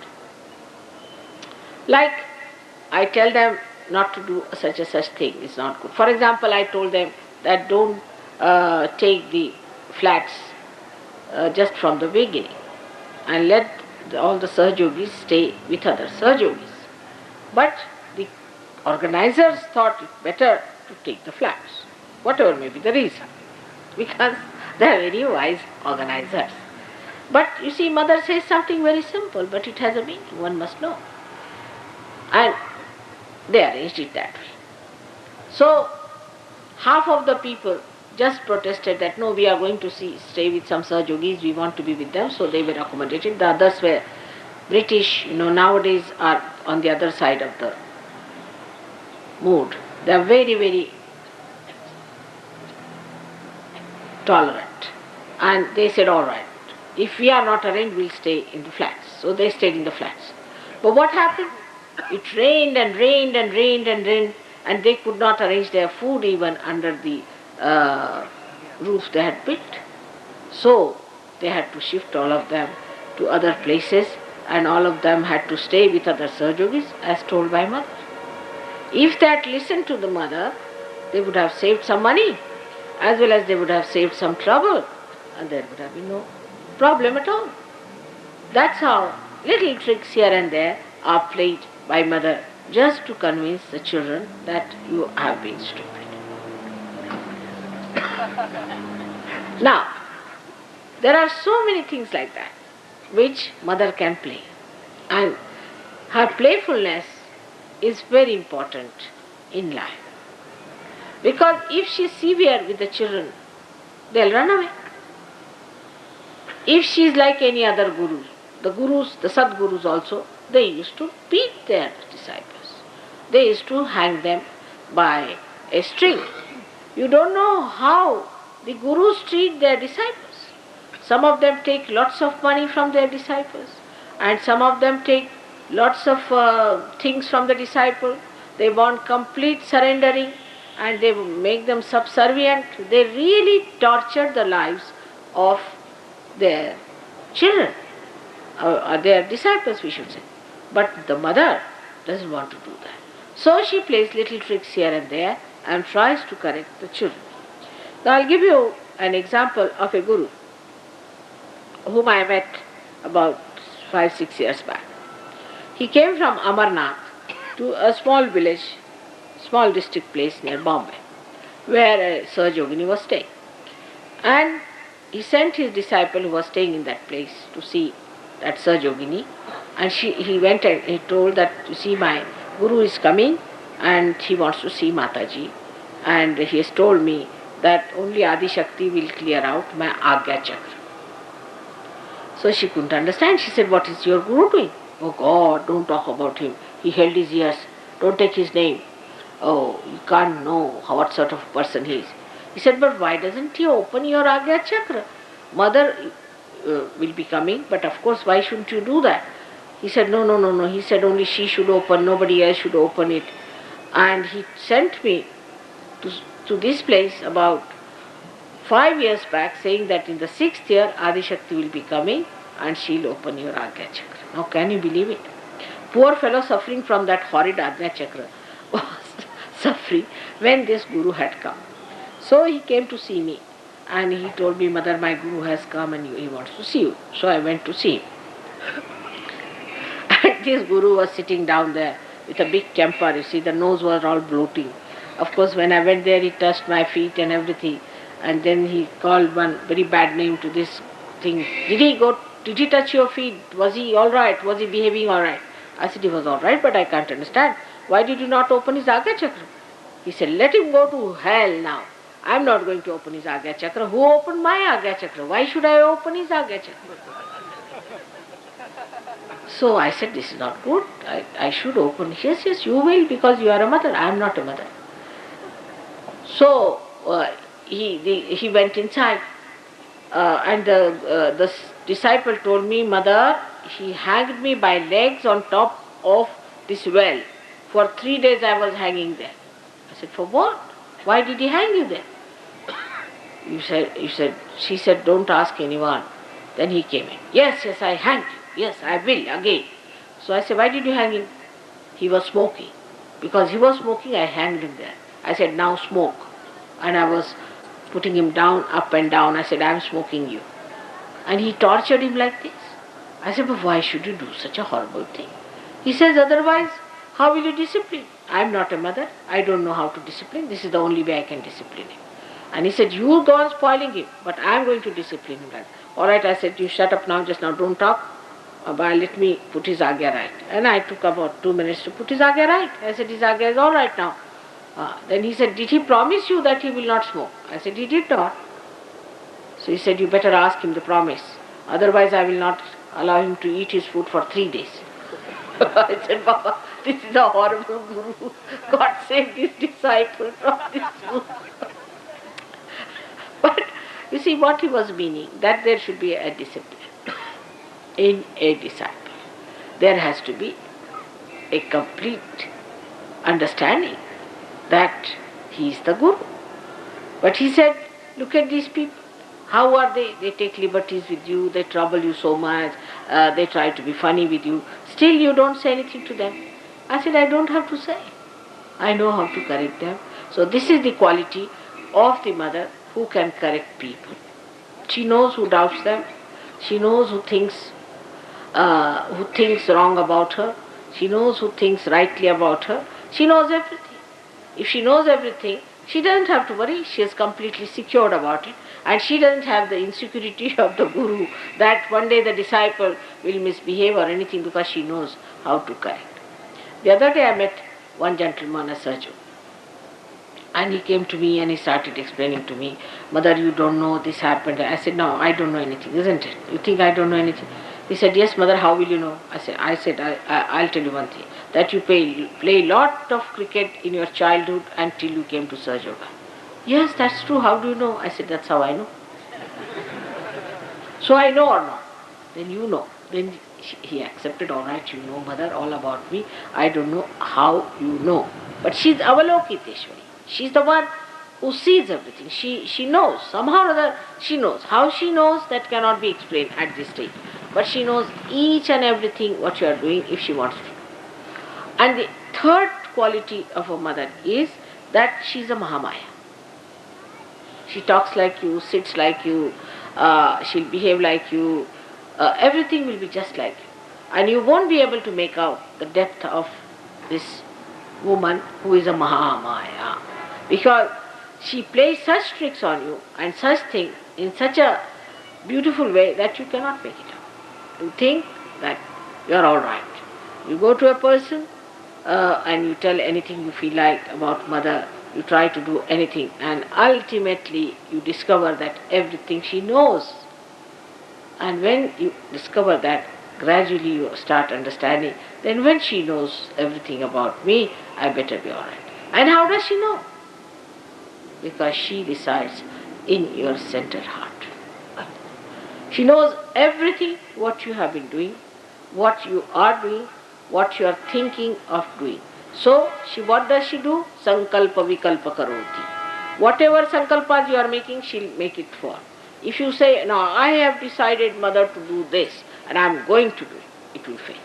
Like I tell them not to do such a such thing, it's not good. For example, I told them that don't take the flats just from the beginning and let all the Sahajogis stay with other Sahajogis. But the organizers thought it better to take the flats, whatever may be the reason, because they are very wise organizers. But you see, mother says something very simple, but it has a meaning, one must know. And they arranged it that way. So, half of the people just protested that no, we are going to stay with some Sahajogis, we want to be with them, so they were accommodated. The others were British, nowadays are on the other side of the mood. They are very, very tolerant. And they said, all right, if we are not arranged, we'll stay in the flats. So they stayed in the flats. But what happened? It rained and rained and rained and rained, and they could not arrange their food even under the roof they had built. So they had to shift all of them to other places, and all of them had to stay with other Sahajogis as told by mother. If they had listened to the mother, they would have saved some money, as well as they would have saved some trouble, and there would have been no problem at all. That's how little tricks here and there are played by mother, just to convince the children that you have been stupid. Now, there are so many things like that which mother can play, and her playfulness is very important in life. Because if she is severe with the children, they'll run away. If she is like any other guru, the Sadgurus also, they used to beat their disciples. They used to hang them by a string. You don't know how the gurus treat their disciples. Some of them take lots of money from their disciples, and some of them take lots of things from the disciple. They want complete surrendering, and they make them subservient. They really torture the lives of their children, or their disciples, we should say. But the mother doesn't want to do that. So she plays little tricks here and there and tries to correct the children. Now I'll give you an example of a guru whom I met about 5-6 years back. He came from Amarnath to a small village, small district place near Bombay, where a Sahajogini was staying. And he sent his disciple who was staying in that place to see that Sahajogini, and he went and he told that, you see, my guru is coming and he wants to see Mataji, and he has told me that only Adi Shakti will clear out my Agya Chakra. So she couldn't understand. She said, what is your guru doing? Oh God, don't talk about him. He held his ears. Don't take his name. Oh, you can't know what sort of person he is. He said, but why doesn't he open your Agya Chakra? Mother will be coming, but of course, why shouldn't you do that? He said, no. He said only she should open, nobody else should open it. And he sent me to this place about 5 years back, saying that in the 6th year Adi Shakti will be coming and she'll open your Agya Chakra. Now can you believe it? Poor fellow suffering from that horrid Agya Chakra was suffering when this Guru had come. So he came to see me and he told me, Mother, my Guru has come and he wants to see you. So I went to see him. And this Guru was sitting down there with a big temper. You see, the nose was all bloating. Of course, when I went there, he touched my feet and everything. And then he called one very bad name to this thing. Did he touch your feet? Was he all right? Was he behaving all right? I said, he was all right, but I can't understand. Why did you not open his Agya Chakra? He said, let him go to hell now. I am not going to open his Agya Chakra. Who opened my Agya Chakra? Why should I open his Agya Chakra? So I said, this is not good. I should open. Yes, you will, because you are a mother. I am not a mother. So he went inside, and the disciple told me, Mother, he hanged me by legs on top of this well. For 3 days I was hanging there. I said, for what? Why did he hang you there? She said, don't ask anyone. Then he came in. Yes, I hanged you. Yes, I will again. So I said, why did you hang him? He was smoking. Because he was smoking, I hanged him there. I said, now smoke. And I was putting him down, up and down. I said, I am smoking you. And he tortured him like this. I said, but why should you do such a horrible thing? He says, otherwise, how will you discipline? I am not a mother. I don't know how to discipline. This is the only way I can discipline him. And he said, you go on spoiling him, but I am going to discipline him. All right, I said, you shut up now, just now, don't talk. But let me put his Agya right. And I took about 2 minutes to put his Agya right. I said, his Agya is all right now. Then he said, did he promise you that he will not smoke? I said, he did not. So he said, you better ask him the promise. Otherwise I will not allow him to eat his food for 3 days. I said, Baba, this is a horrible Guru. God save this disciple from this Guru. But you see what he was meaning, that there should be a discipline in a disciple. There has to be a complete understanding that he is the Guru. But he said, look at these people. How are they? They take liberties with you, they trouble you so much, they try to be funny with you. Still you don't say anything to them. I said, I don't have to say. I know how to correct them. So this is the quality of the mother who can correct people. She knows who doubts them. She knows who thinks wrong about her. She knows who thinks rightly about her. She knows everything. If she knows everything, she doesn't have to worry. She is completely secured about it. And she doesn't have the insecurity of the Guru that one day the disciple will misbehave or anything, because she knows how to correct. The other day I met one gentleman, a surgeon. And he came to me and he started explaining to me, Mother, you don't know this happened. I said, no, I don't know anything, isn't it? You think I don't know anything? He said, yes, Mother, how will you know? I said, I'll tell you one thing, that you play lot of cricket in your childhood until you came to SahajaYoga. Yes, that's true. How do you know? I said, that's how I know. So I know or not? Then you know. Then he accepted, all right, you know, Mother, all about me. I don't know how you know. But she's Avalokiteshwari. She's the one who sees everything. She knows. Somehow or other, she knows. How she knows, that cannot be explained at this stage. But she knows each and everything what you are doing if she wants to. And the third quality of a mother is that she is a Mahamaya. She talks like you, sits like you, she'll behave like you, everything will be just like you. And you won't be able to make out the depth of this woman who is a Mahamaya. Because she plays such tricks on you and such things in such a beautiful way that you cannot make it out. You think that you are all right. You go to a person and you tell anything you feel like about mother, you try to do anything, and ultimately you discover that everything she knows. And when you discover that, gradually you start understanding, then when she knows everything about me, I better be all right. And how does she know? Because she resides in your center heart. She knows everything what you have been doing, what you are doing, what you are thinking of doing. So, what does she do? Sankalpa vikalpa karoti. Whatever sankalpas you are making, she'll make it for. If you say, no, I have decided, mother, to do this, and I am going to do it, it will fail.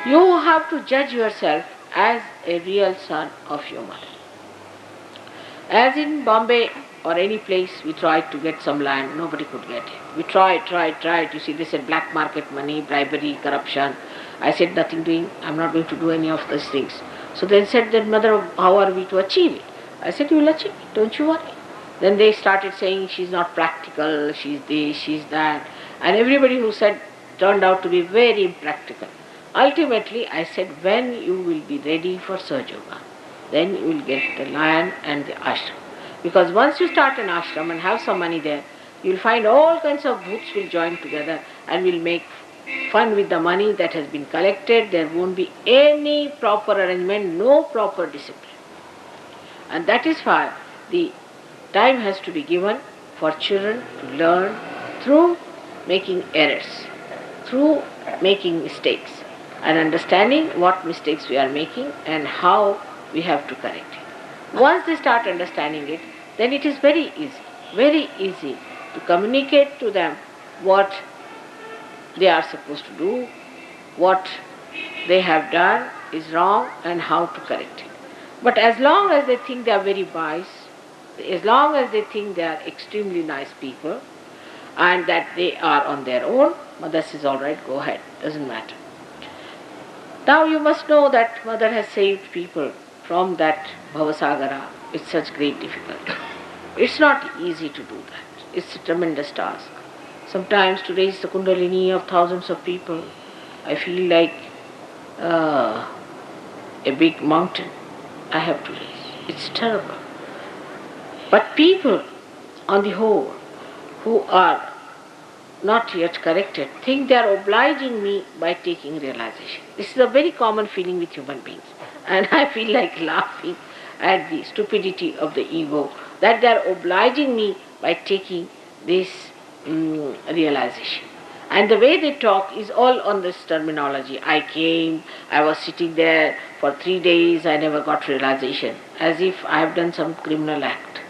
You have to judge yourself as a real son of your mother. As in Bombay or any place, we tried to get some land, nobody could get it. We tried. You see, they said black market money, bribery, corruption. I said, nothing doing, I'm not going to do any of those things. So they said, then mother, how are we to achieve it? I said, you will achieve it, don't you worry. Then they started saying, she's not practical, she's this, she's that. And everybody who said turned out to be very impractical. Ultimately, I said, when you will be ready for SahajaYoga, then you will get the land and the ashram. Because once you start an ashram and have some money there, you will find all kinds of bhoots will join together and will make fun with the money that has been collected. There won't be any proper arrangement, no proper discipline. And that is why the time has to be given for children to learn through making errors, through making mistakes, and understanding what mistakes we are making and how we have to correct it. Once they start understanding it, then it is very easy to communicate to them what they are supposed to do, what they have done is wrong and how to correct it. But as long as they think they are very wise, as long as they think they are extremely nice people and that they are on their own, mother says, all right, go ahead, doesn't matter. Now you must know that mother has saved people from that Bhavasagara with such great difficulty. It's not easy to do that. It's a tremendous task. Sometimes to raise the Kundalini of thousands of people, I feel like a big mountain I have to raise. It's terrible. But people, on the whole, who are not yet corrected, think they are obliging me by taking realization. This is a very common feeling with human beings. And I feel like laughing at the stupidity of the ego, that they are obliging me by taking this realization. And the way they talk is all on this terminology. I came, I was sitting there for 3 days, I never got realization, as if I have done some criminal act.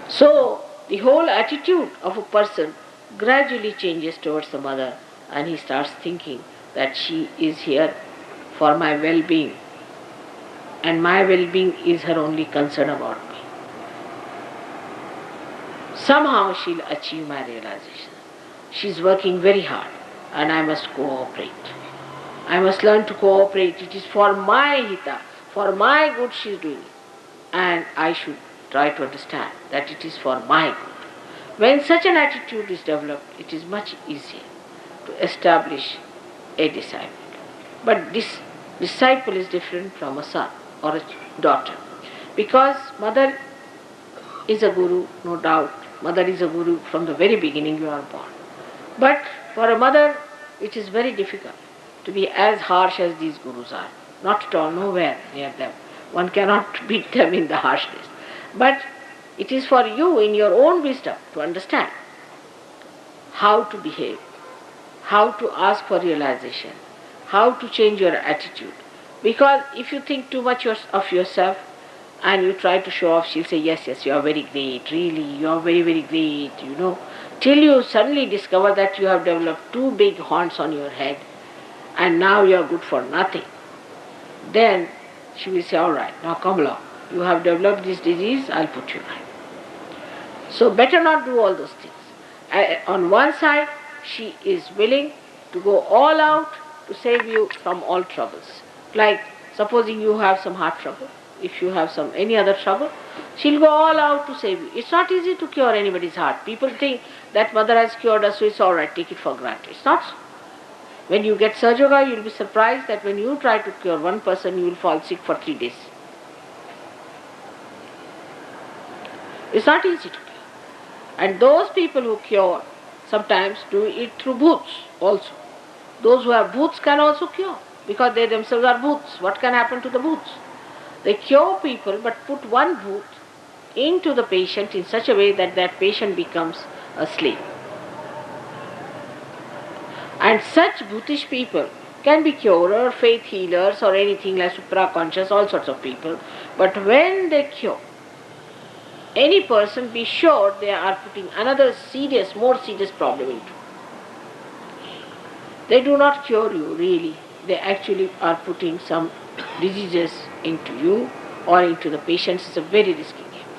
So, the whole attitude of a person gradually changes towards the mother, and he starts thinking that she is here for my well-being, and my well-being is her only concern about me. Somehow she'll achieve my realization. She's working very hard, and I must cooperate. I must learn to cooperate. It is for my hita, for my good she's doing it. And I should try to understand that it is for my good. When such an attitude is developed, it is much easier to establish a disciple. But this disciple is different from a son or a daughter. Because mother is a guru, no doubt. Mother is a guru from the very beginning you are born. But for a mother, it is very difficult to be as harsh as these gurus are. Not at all, nowhere near them. One cannot beat them in the harshness. But it is for you in your own wisdom to understand how to behave, how to ask for realization, how to change your attitude. Because if you think too much of yourself and you try to show off, she'll say, yes, you are very great, really, you are very, very great, till you suddenly discover that you have developed 2 big horns on your head and now you are good for nothing. Then she will say, all right, now come along. You have developed this disease, I'll put you right. So better not do all those things. On one side, she is willing to go all out to save you from all troubles. Like supposing you have some heart trouble, if you have any other trouble, she'll go all out to save you. It's not easy to cure anybody's heart. People think that mother has cured us, so it's all right, take it for granted. It's not so. When you get SahajaYoga, you'll be surprised that when you try to cure one person, you will fall sick for 3 days. It's not easy to cure. And those people who cure sometimes do it through bhoots also. Those who have bhoots can also cure, because they themselves are bhoots. What can happen to the bhoots? They cure people but put one bhoot into the patient in such a way that that patient becomes a slave. And such Bhutish people can be curer, faith healers or anything like supra-conscious, all sorts of people. But when they cure any person, be sure they are putting another serious, more serious problem into. They do not cure you really. They actually are putting some diseases into you or into the patients. It's a very risky game.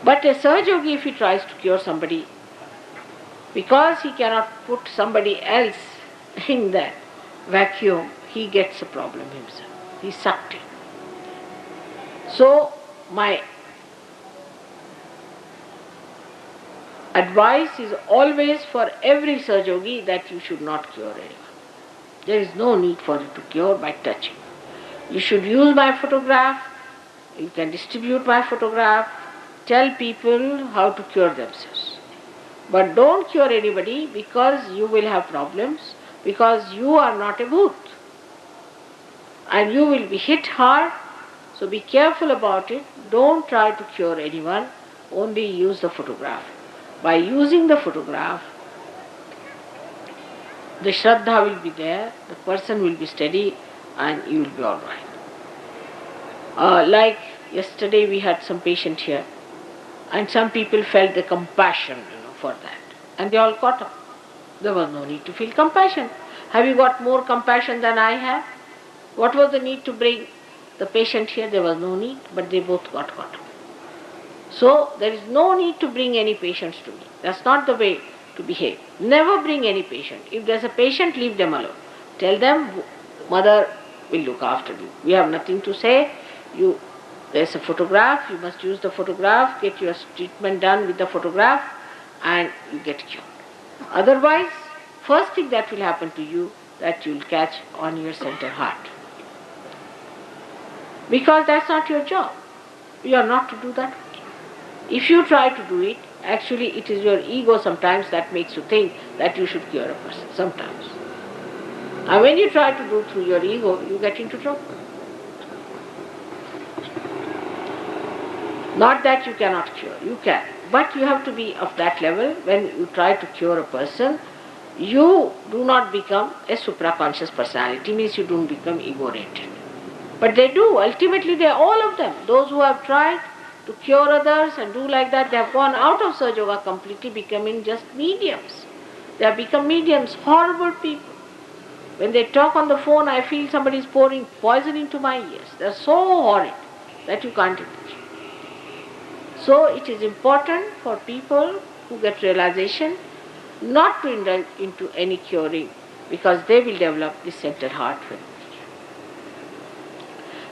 But a Sahaja-yogi, if he tries to cure somebody, because he cannot put somebody else in that vacuum, he gets a problem himself. He's sucked in. So, my advice is always for every Sahaja-yogi that you should not cure anyone. There is no need for you to cure by touching. You should use my photograph, you can distribute my photograph, tell people how to cure themselves. But don't cure anybody because you will have problems, because you are not a bhoot. And you will be hit hard, so be careful about it. Don't try to cure anyone, only use the photograph. By using the photograph, the Shraddha will be there, the person will be steady and you will be alright. Like yesterday we had some patient here and some people felt the compassion for that and they all got up. There was no need to feel compassion. Have you got more compassion than I have? What was the need to bring the patient here? There was no need, but they both got up. So there is no need to bring any patients to me. That's not the way to behave. Never bring any patient. If there's a patient, leave them alone. Tell them, mother will look after you. We have nothing to say. There's a photograph, you must use the photograph, get your treatment done with the photograph and you get cured. Otherwise, first thing that will happen to you, that you will catch on your center heart. Because that's not your job. You are not to do that. If you try to do it, actually it is your ego sometimes that makes you think that you should cure a person, sometimes. And when you try to do through your ego, you get into trouble. Not that you cannot cure, you can. But you have to be of that level. When you try to cure a person, you do not become a supraconscious personality, means you don't become ego-oriented. But they do, ultimately they are all of them. Those who have tried to cure others and do like that, they have gone out of SahajaYoga completely, becoming just mediums. They have become mediums, horrible people. When they talk on the phone, I feel somebody is pouring poison into my ears. They are so horrid that you can't imagine. So it is important for people who get realization not to indulge into any curing, because they will develop this center heart.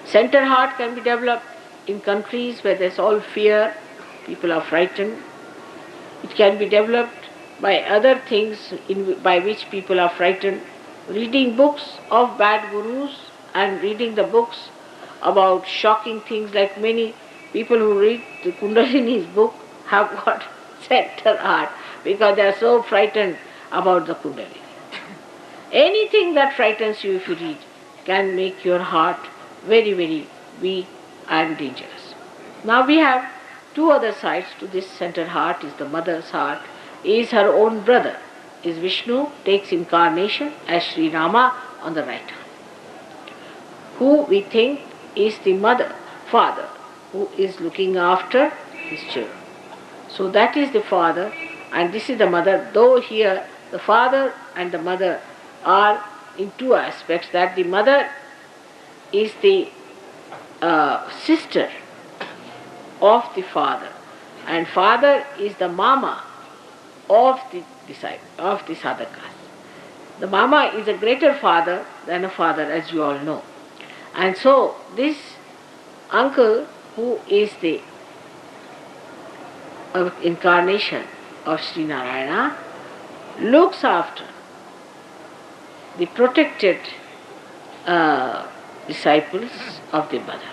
Center heart can be developed in countries where there is all fear, people are frightened. It can be developed by other things by which people are frightened. Reading books of bad gurus and reading the books about shocking things, like many people who read the Kundalini's book have got center heart because they are so frightened about the Kundalini. Anything that frightens you if you read can make your heart very, very weak and dangerous. Now we have two other sides to this center heart. Is the mother's heart, is her own brother, is Vishnu, takes incarnation as Sri Rama on the right hand, who we think is the father, who is looking after his children. So that is the father and this is the mother, though here the father and the mother are in two aspects, that the mother is the sister of the father and father is the mama of the disciple, of the sadhakas. The mama is a greater father than a father, as you all know. And so this uncle, who is the incarnation of Sri Narayana, looks after the protected disciples of the mother.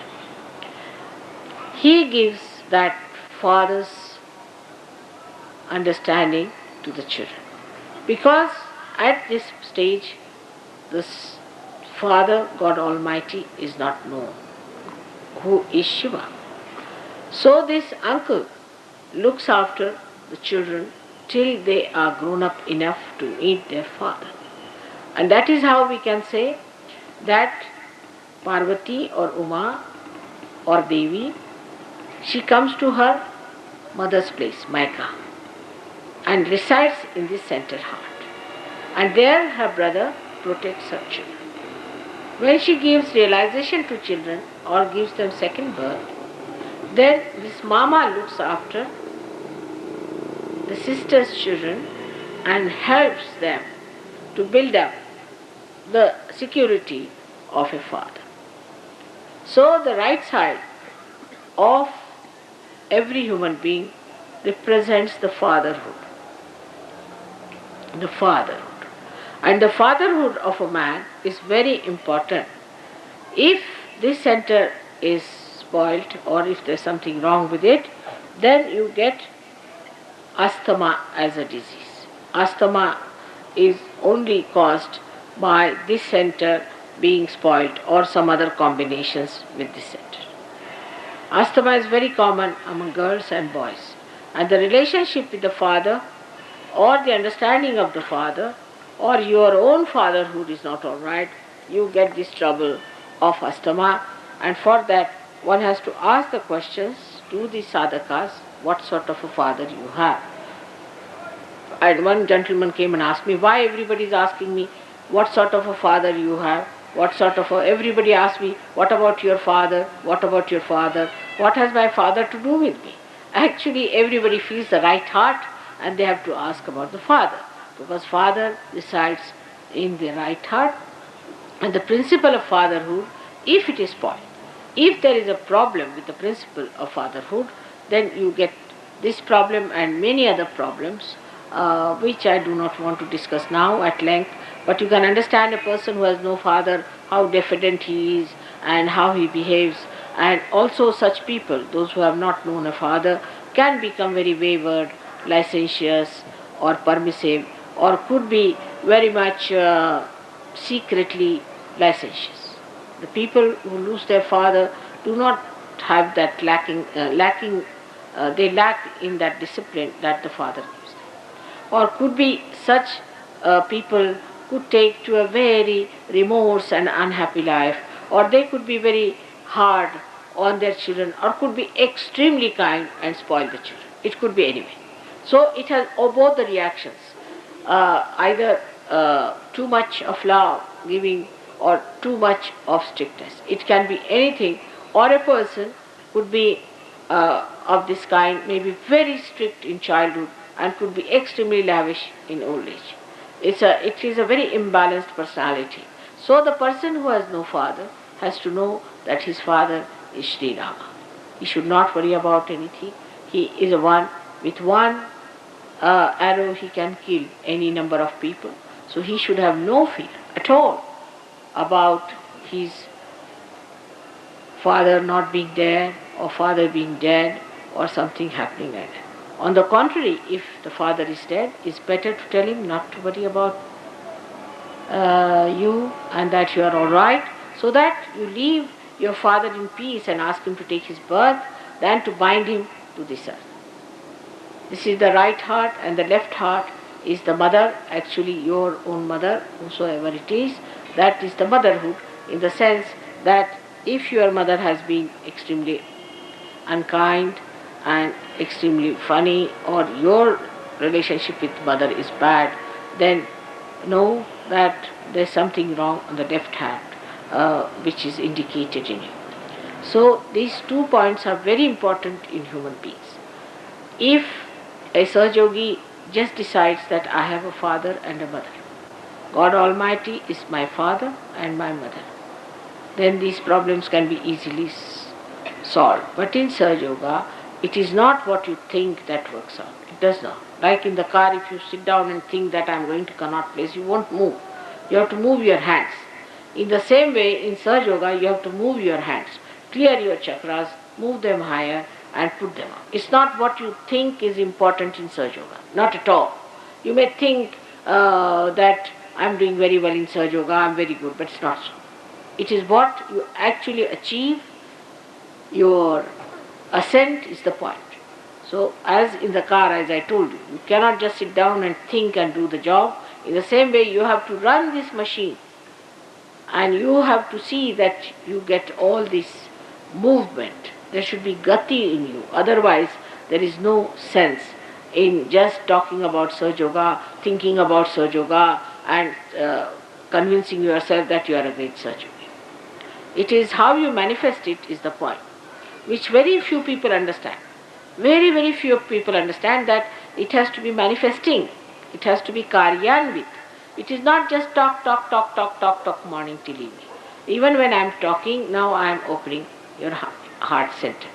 He gives that father's understanding to the children. Because at this stage, this Father, God Almighty, is not known, who is Shiva. So this uncle looks after the children till they are grown up enough to meet their father. And that is how we can say that Parvati or Uma or Devi, she comes to her mother's place, Maika, and resides in this center heart. And there her brother protects her children. When she gives realization to children or gives them second birth, then this mama looks after the sister's children and helps them to build up the security of a father. So the right side of every human being represents the fatherhood. The fatherhood. And the fatherhood of a man is very important. If this center is spoilt or if there's something wrong with it, then you get asthma as a disease. Asthma is only caused by this center being spoilt or some other combinations with this center. Asthma is very common among girls and boys. And the relationship with the father or the understanding of the father or your own fatherhood is not all right, you get this trouble of asthma, and for that one has to ask the questions to the sadhakas, what sort of a father you have. And one gentleman came and asked me, why everybody is asking me what sort of a father you have, everybody asks me, what about your father, what about your father, what has my father to do with me? Actually everybody feels the right heart and they have to ask about the father, because father resides in the right heart. And the principle of fatherhood, if it is spoiled, if there is a problem with the principle of fatherhood, then you get this problem and many other problems, which I do not want to discuss now at length. But you can understand a person who has no father, how diffident he is and how he behaves. And also such people, those who have not known a father, can become very wayward, licentious or permissive, or could be very much secretly licentious. The people who lose their father do not have that they lack in that discipline that the father gives them. Or could be such people could take to a very remorse and unhappy life, or they could be very hard on their children, or could be extremely kind and spoil the children. It could be anyway. So it has both the reactions, either too much of love giving or too much of strictness. It can be anything, or a person could be of this kind, may be very strict in childhood and could be extremely lavish in old age. It is a very imbalanced personality. So the person who has no father has to know that his father is Sri Rama. He should not worry about anything. He is a one, with one arrow he can kill any number of people. So he should have no fear at all about his father not being there or father being dead or something happening like that. On the contrary, if the father is dead, it's better to tell him not to worry about you and that you are all right, so that you leave your father in peace and ask him to take his birth than to bind him to this earth. This is the right heart, and the left heart is the mother, actually your own mother, whosoever it is. That is the motherhood, in the sense that if your mother has been extremely unkind and extremely funny, or your relationship with mother is bad, then know that there is something wrong on the left hand, which is indicated in you. So these 2 points are very important in human beings. If a Sahaja just decides that I have a father and a mother, God Almighty is my father and my mother, then these problems can be easily solved. But in Sahaja, it is not what you think that works out. It does not. Like in the car, if you sit down and think that I am going to Connaught Place, you won't move. You have to move your hands. In the same way, in Sahaja, you have to move your hands, clear your chakras, move them higher and put them up. It's not what you think is important in Sahaja, not at all. You may think that I'm doing very well in Sahaja, I'm very good, but it's not so. It is what you actually achieve. Your ascent is the point. So as in the car, as I told you, you cannot just sit down and think and do the job. In the same way, you have to run this machine and you have to see that you get all this movement. There should be gati in you. Otherwise, there is no sense in just talking about SahajaYoga, thinking about SahajaYoga and convincing yourself that you are a great SahajaYogi. It is how you manifest it is the point, which very few people understand. Very, very few people understand that it has to be manifesting. It has to be karyanvit. It is not just talk morning till evening. Even when I am talking, now I am opening your heart center.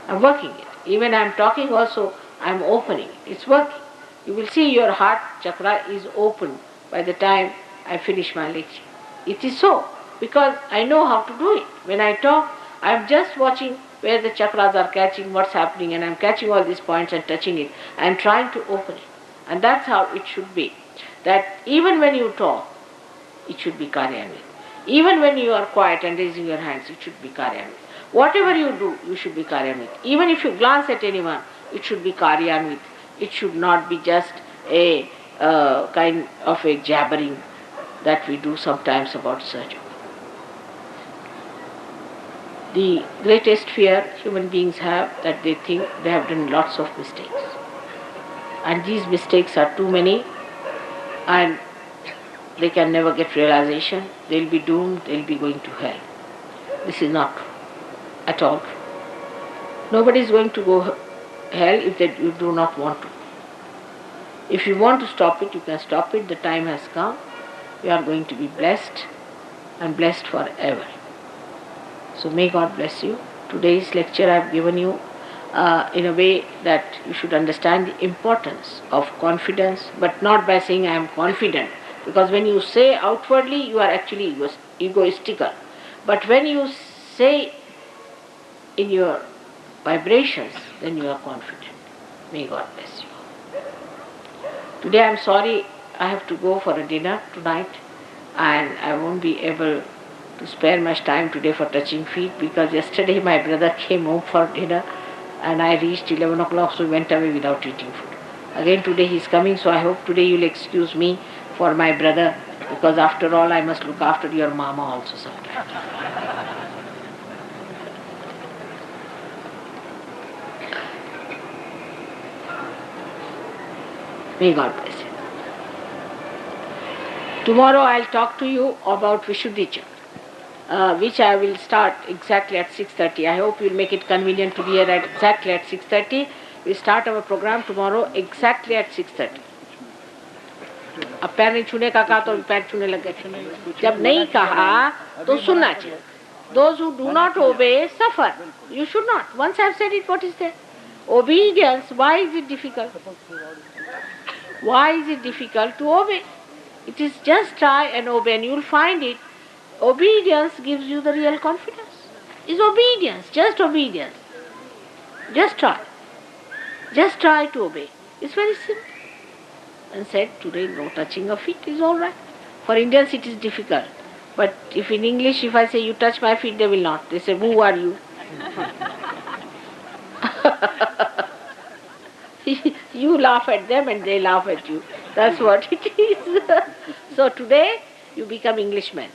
I am working it. Even I am talking also, I am opening it. It's working. You will see your heart chakra is open by the time I finish my lecture. It is so, because I know how to do it. When I talk, I am just watching where the chakras are catching, what's happening, and I am catching all these points and touching it. I am trying to open it. And that's how it should be. That even when you talk, it should be karyanvit. Even when you are quiet and raising your hands, it should be karyanvit. Whatever you do, you should be karyanvit. Even if you glance at anyone, it should be karyanvit. It should not be just a kind of a jabbering that we do sometimes about SahajaYoga. The greatest fear human beings have, that they think they have done lots of mistakes. And these mistakes are too many, and they can never get realization. They will be doomed, they will be going to hell. This is not true at all. Nobody is going to go hell if you do not want to. If you want to stop it, you can stop it. The time has come. You are going to be blessed, and blessed forever. So may God bless you. Today's lecture I have given you in a way that you should understand the importance of confidence, but not by saying I am confident, because when you say outwardly you are actually egoistical. But when you say in your vibrations, then you are confident. May God bless you. Today I am sorry I have to go for a dinner tonight, and I won't be able to spare much time today for touching feet, because yesterday my brother came home for dinner and I reached 11 o'clock, so went away without eating food. Again today he is coming, so I hope today you will excuse me for my brother, because after all I must look after your mama also sometimes. May God bless you. Tomorrow I will talk to you about Vishuddhi Chakra, which I will start exactly at 6:30. I hope you will make it convenient to be here at exactly at 6:30. We will start our program tomorrow exactly at 6:30. अब पैर नहीं छूने का कहा तो पैर छूने लग गए. जब नहीं कहा तो सुनना चाहिए. Those who do not obey suffer. You should not. Once I have said it, what is there? Obedience, why is it difficult? Why is it difficult to obey? It is just try and obey, and you will find it. Obedience gives you the real confidence. It's obedience, just obedience. Just try. Just try to obey. It's very simple. And said today no touching of feet is all right. For Indians it is difficult. But if in English, if I say you touch my feet, they will not. They say, who are you? You laugh at them and they laugh at you. That's what it is. So today you become Englishmen.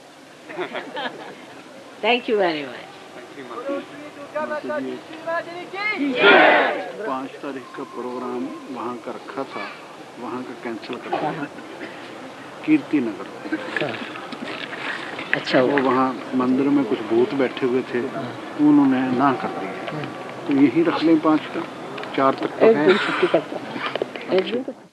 Thank you very much. 5 तारीख का programme वहाँ का रखा था, वहाँ का cancel कर दिया, कीर्ति नगर। अच्छा, वो वहाँ मंदिर में कुछ भूत बैठे हुए थे, उन्होंने ना कर दिया, तो यही रख लें 5 का, 4 तक तो है।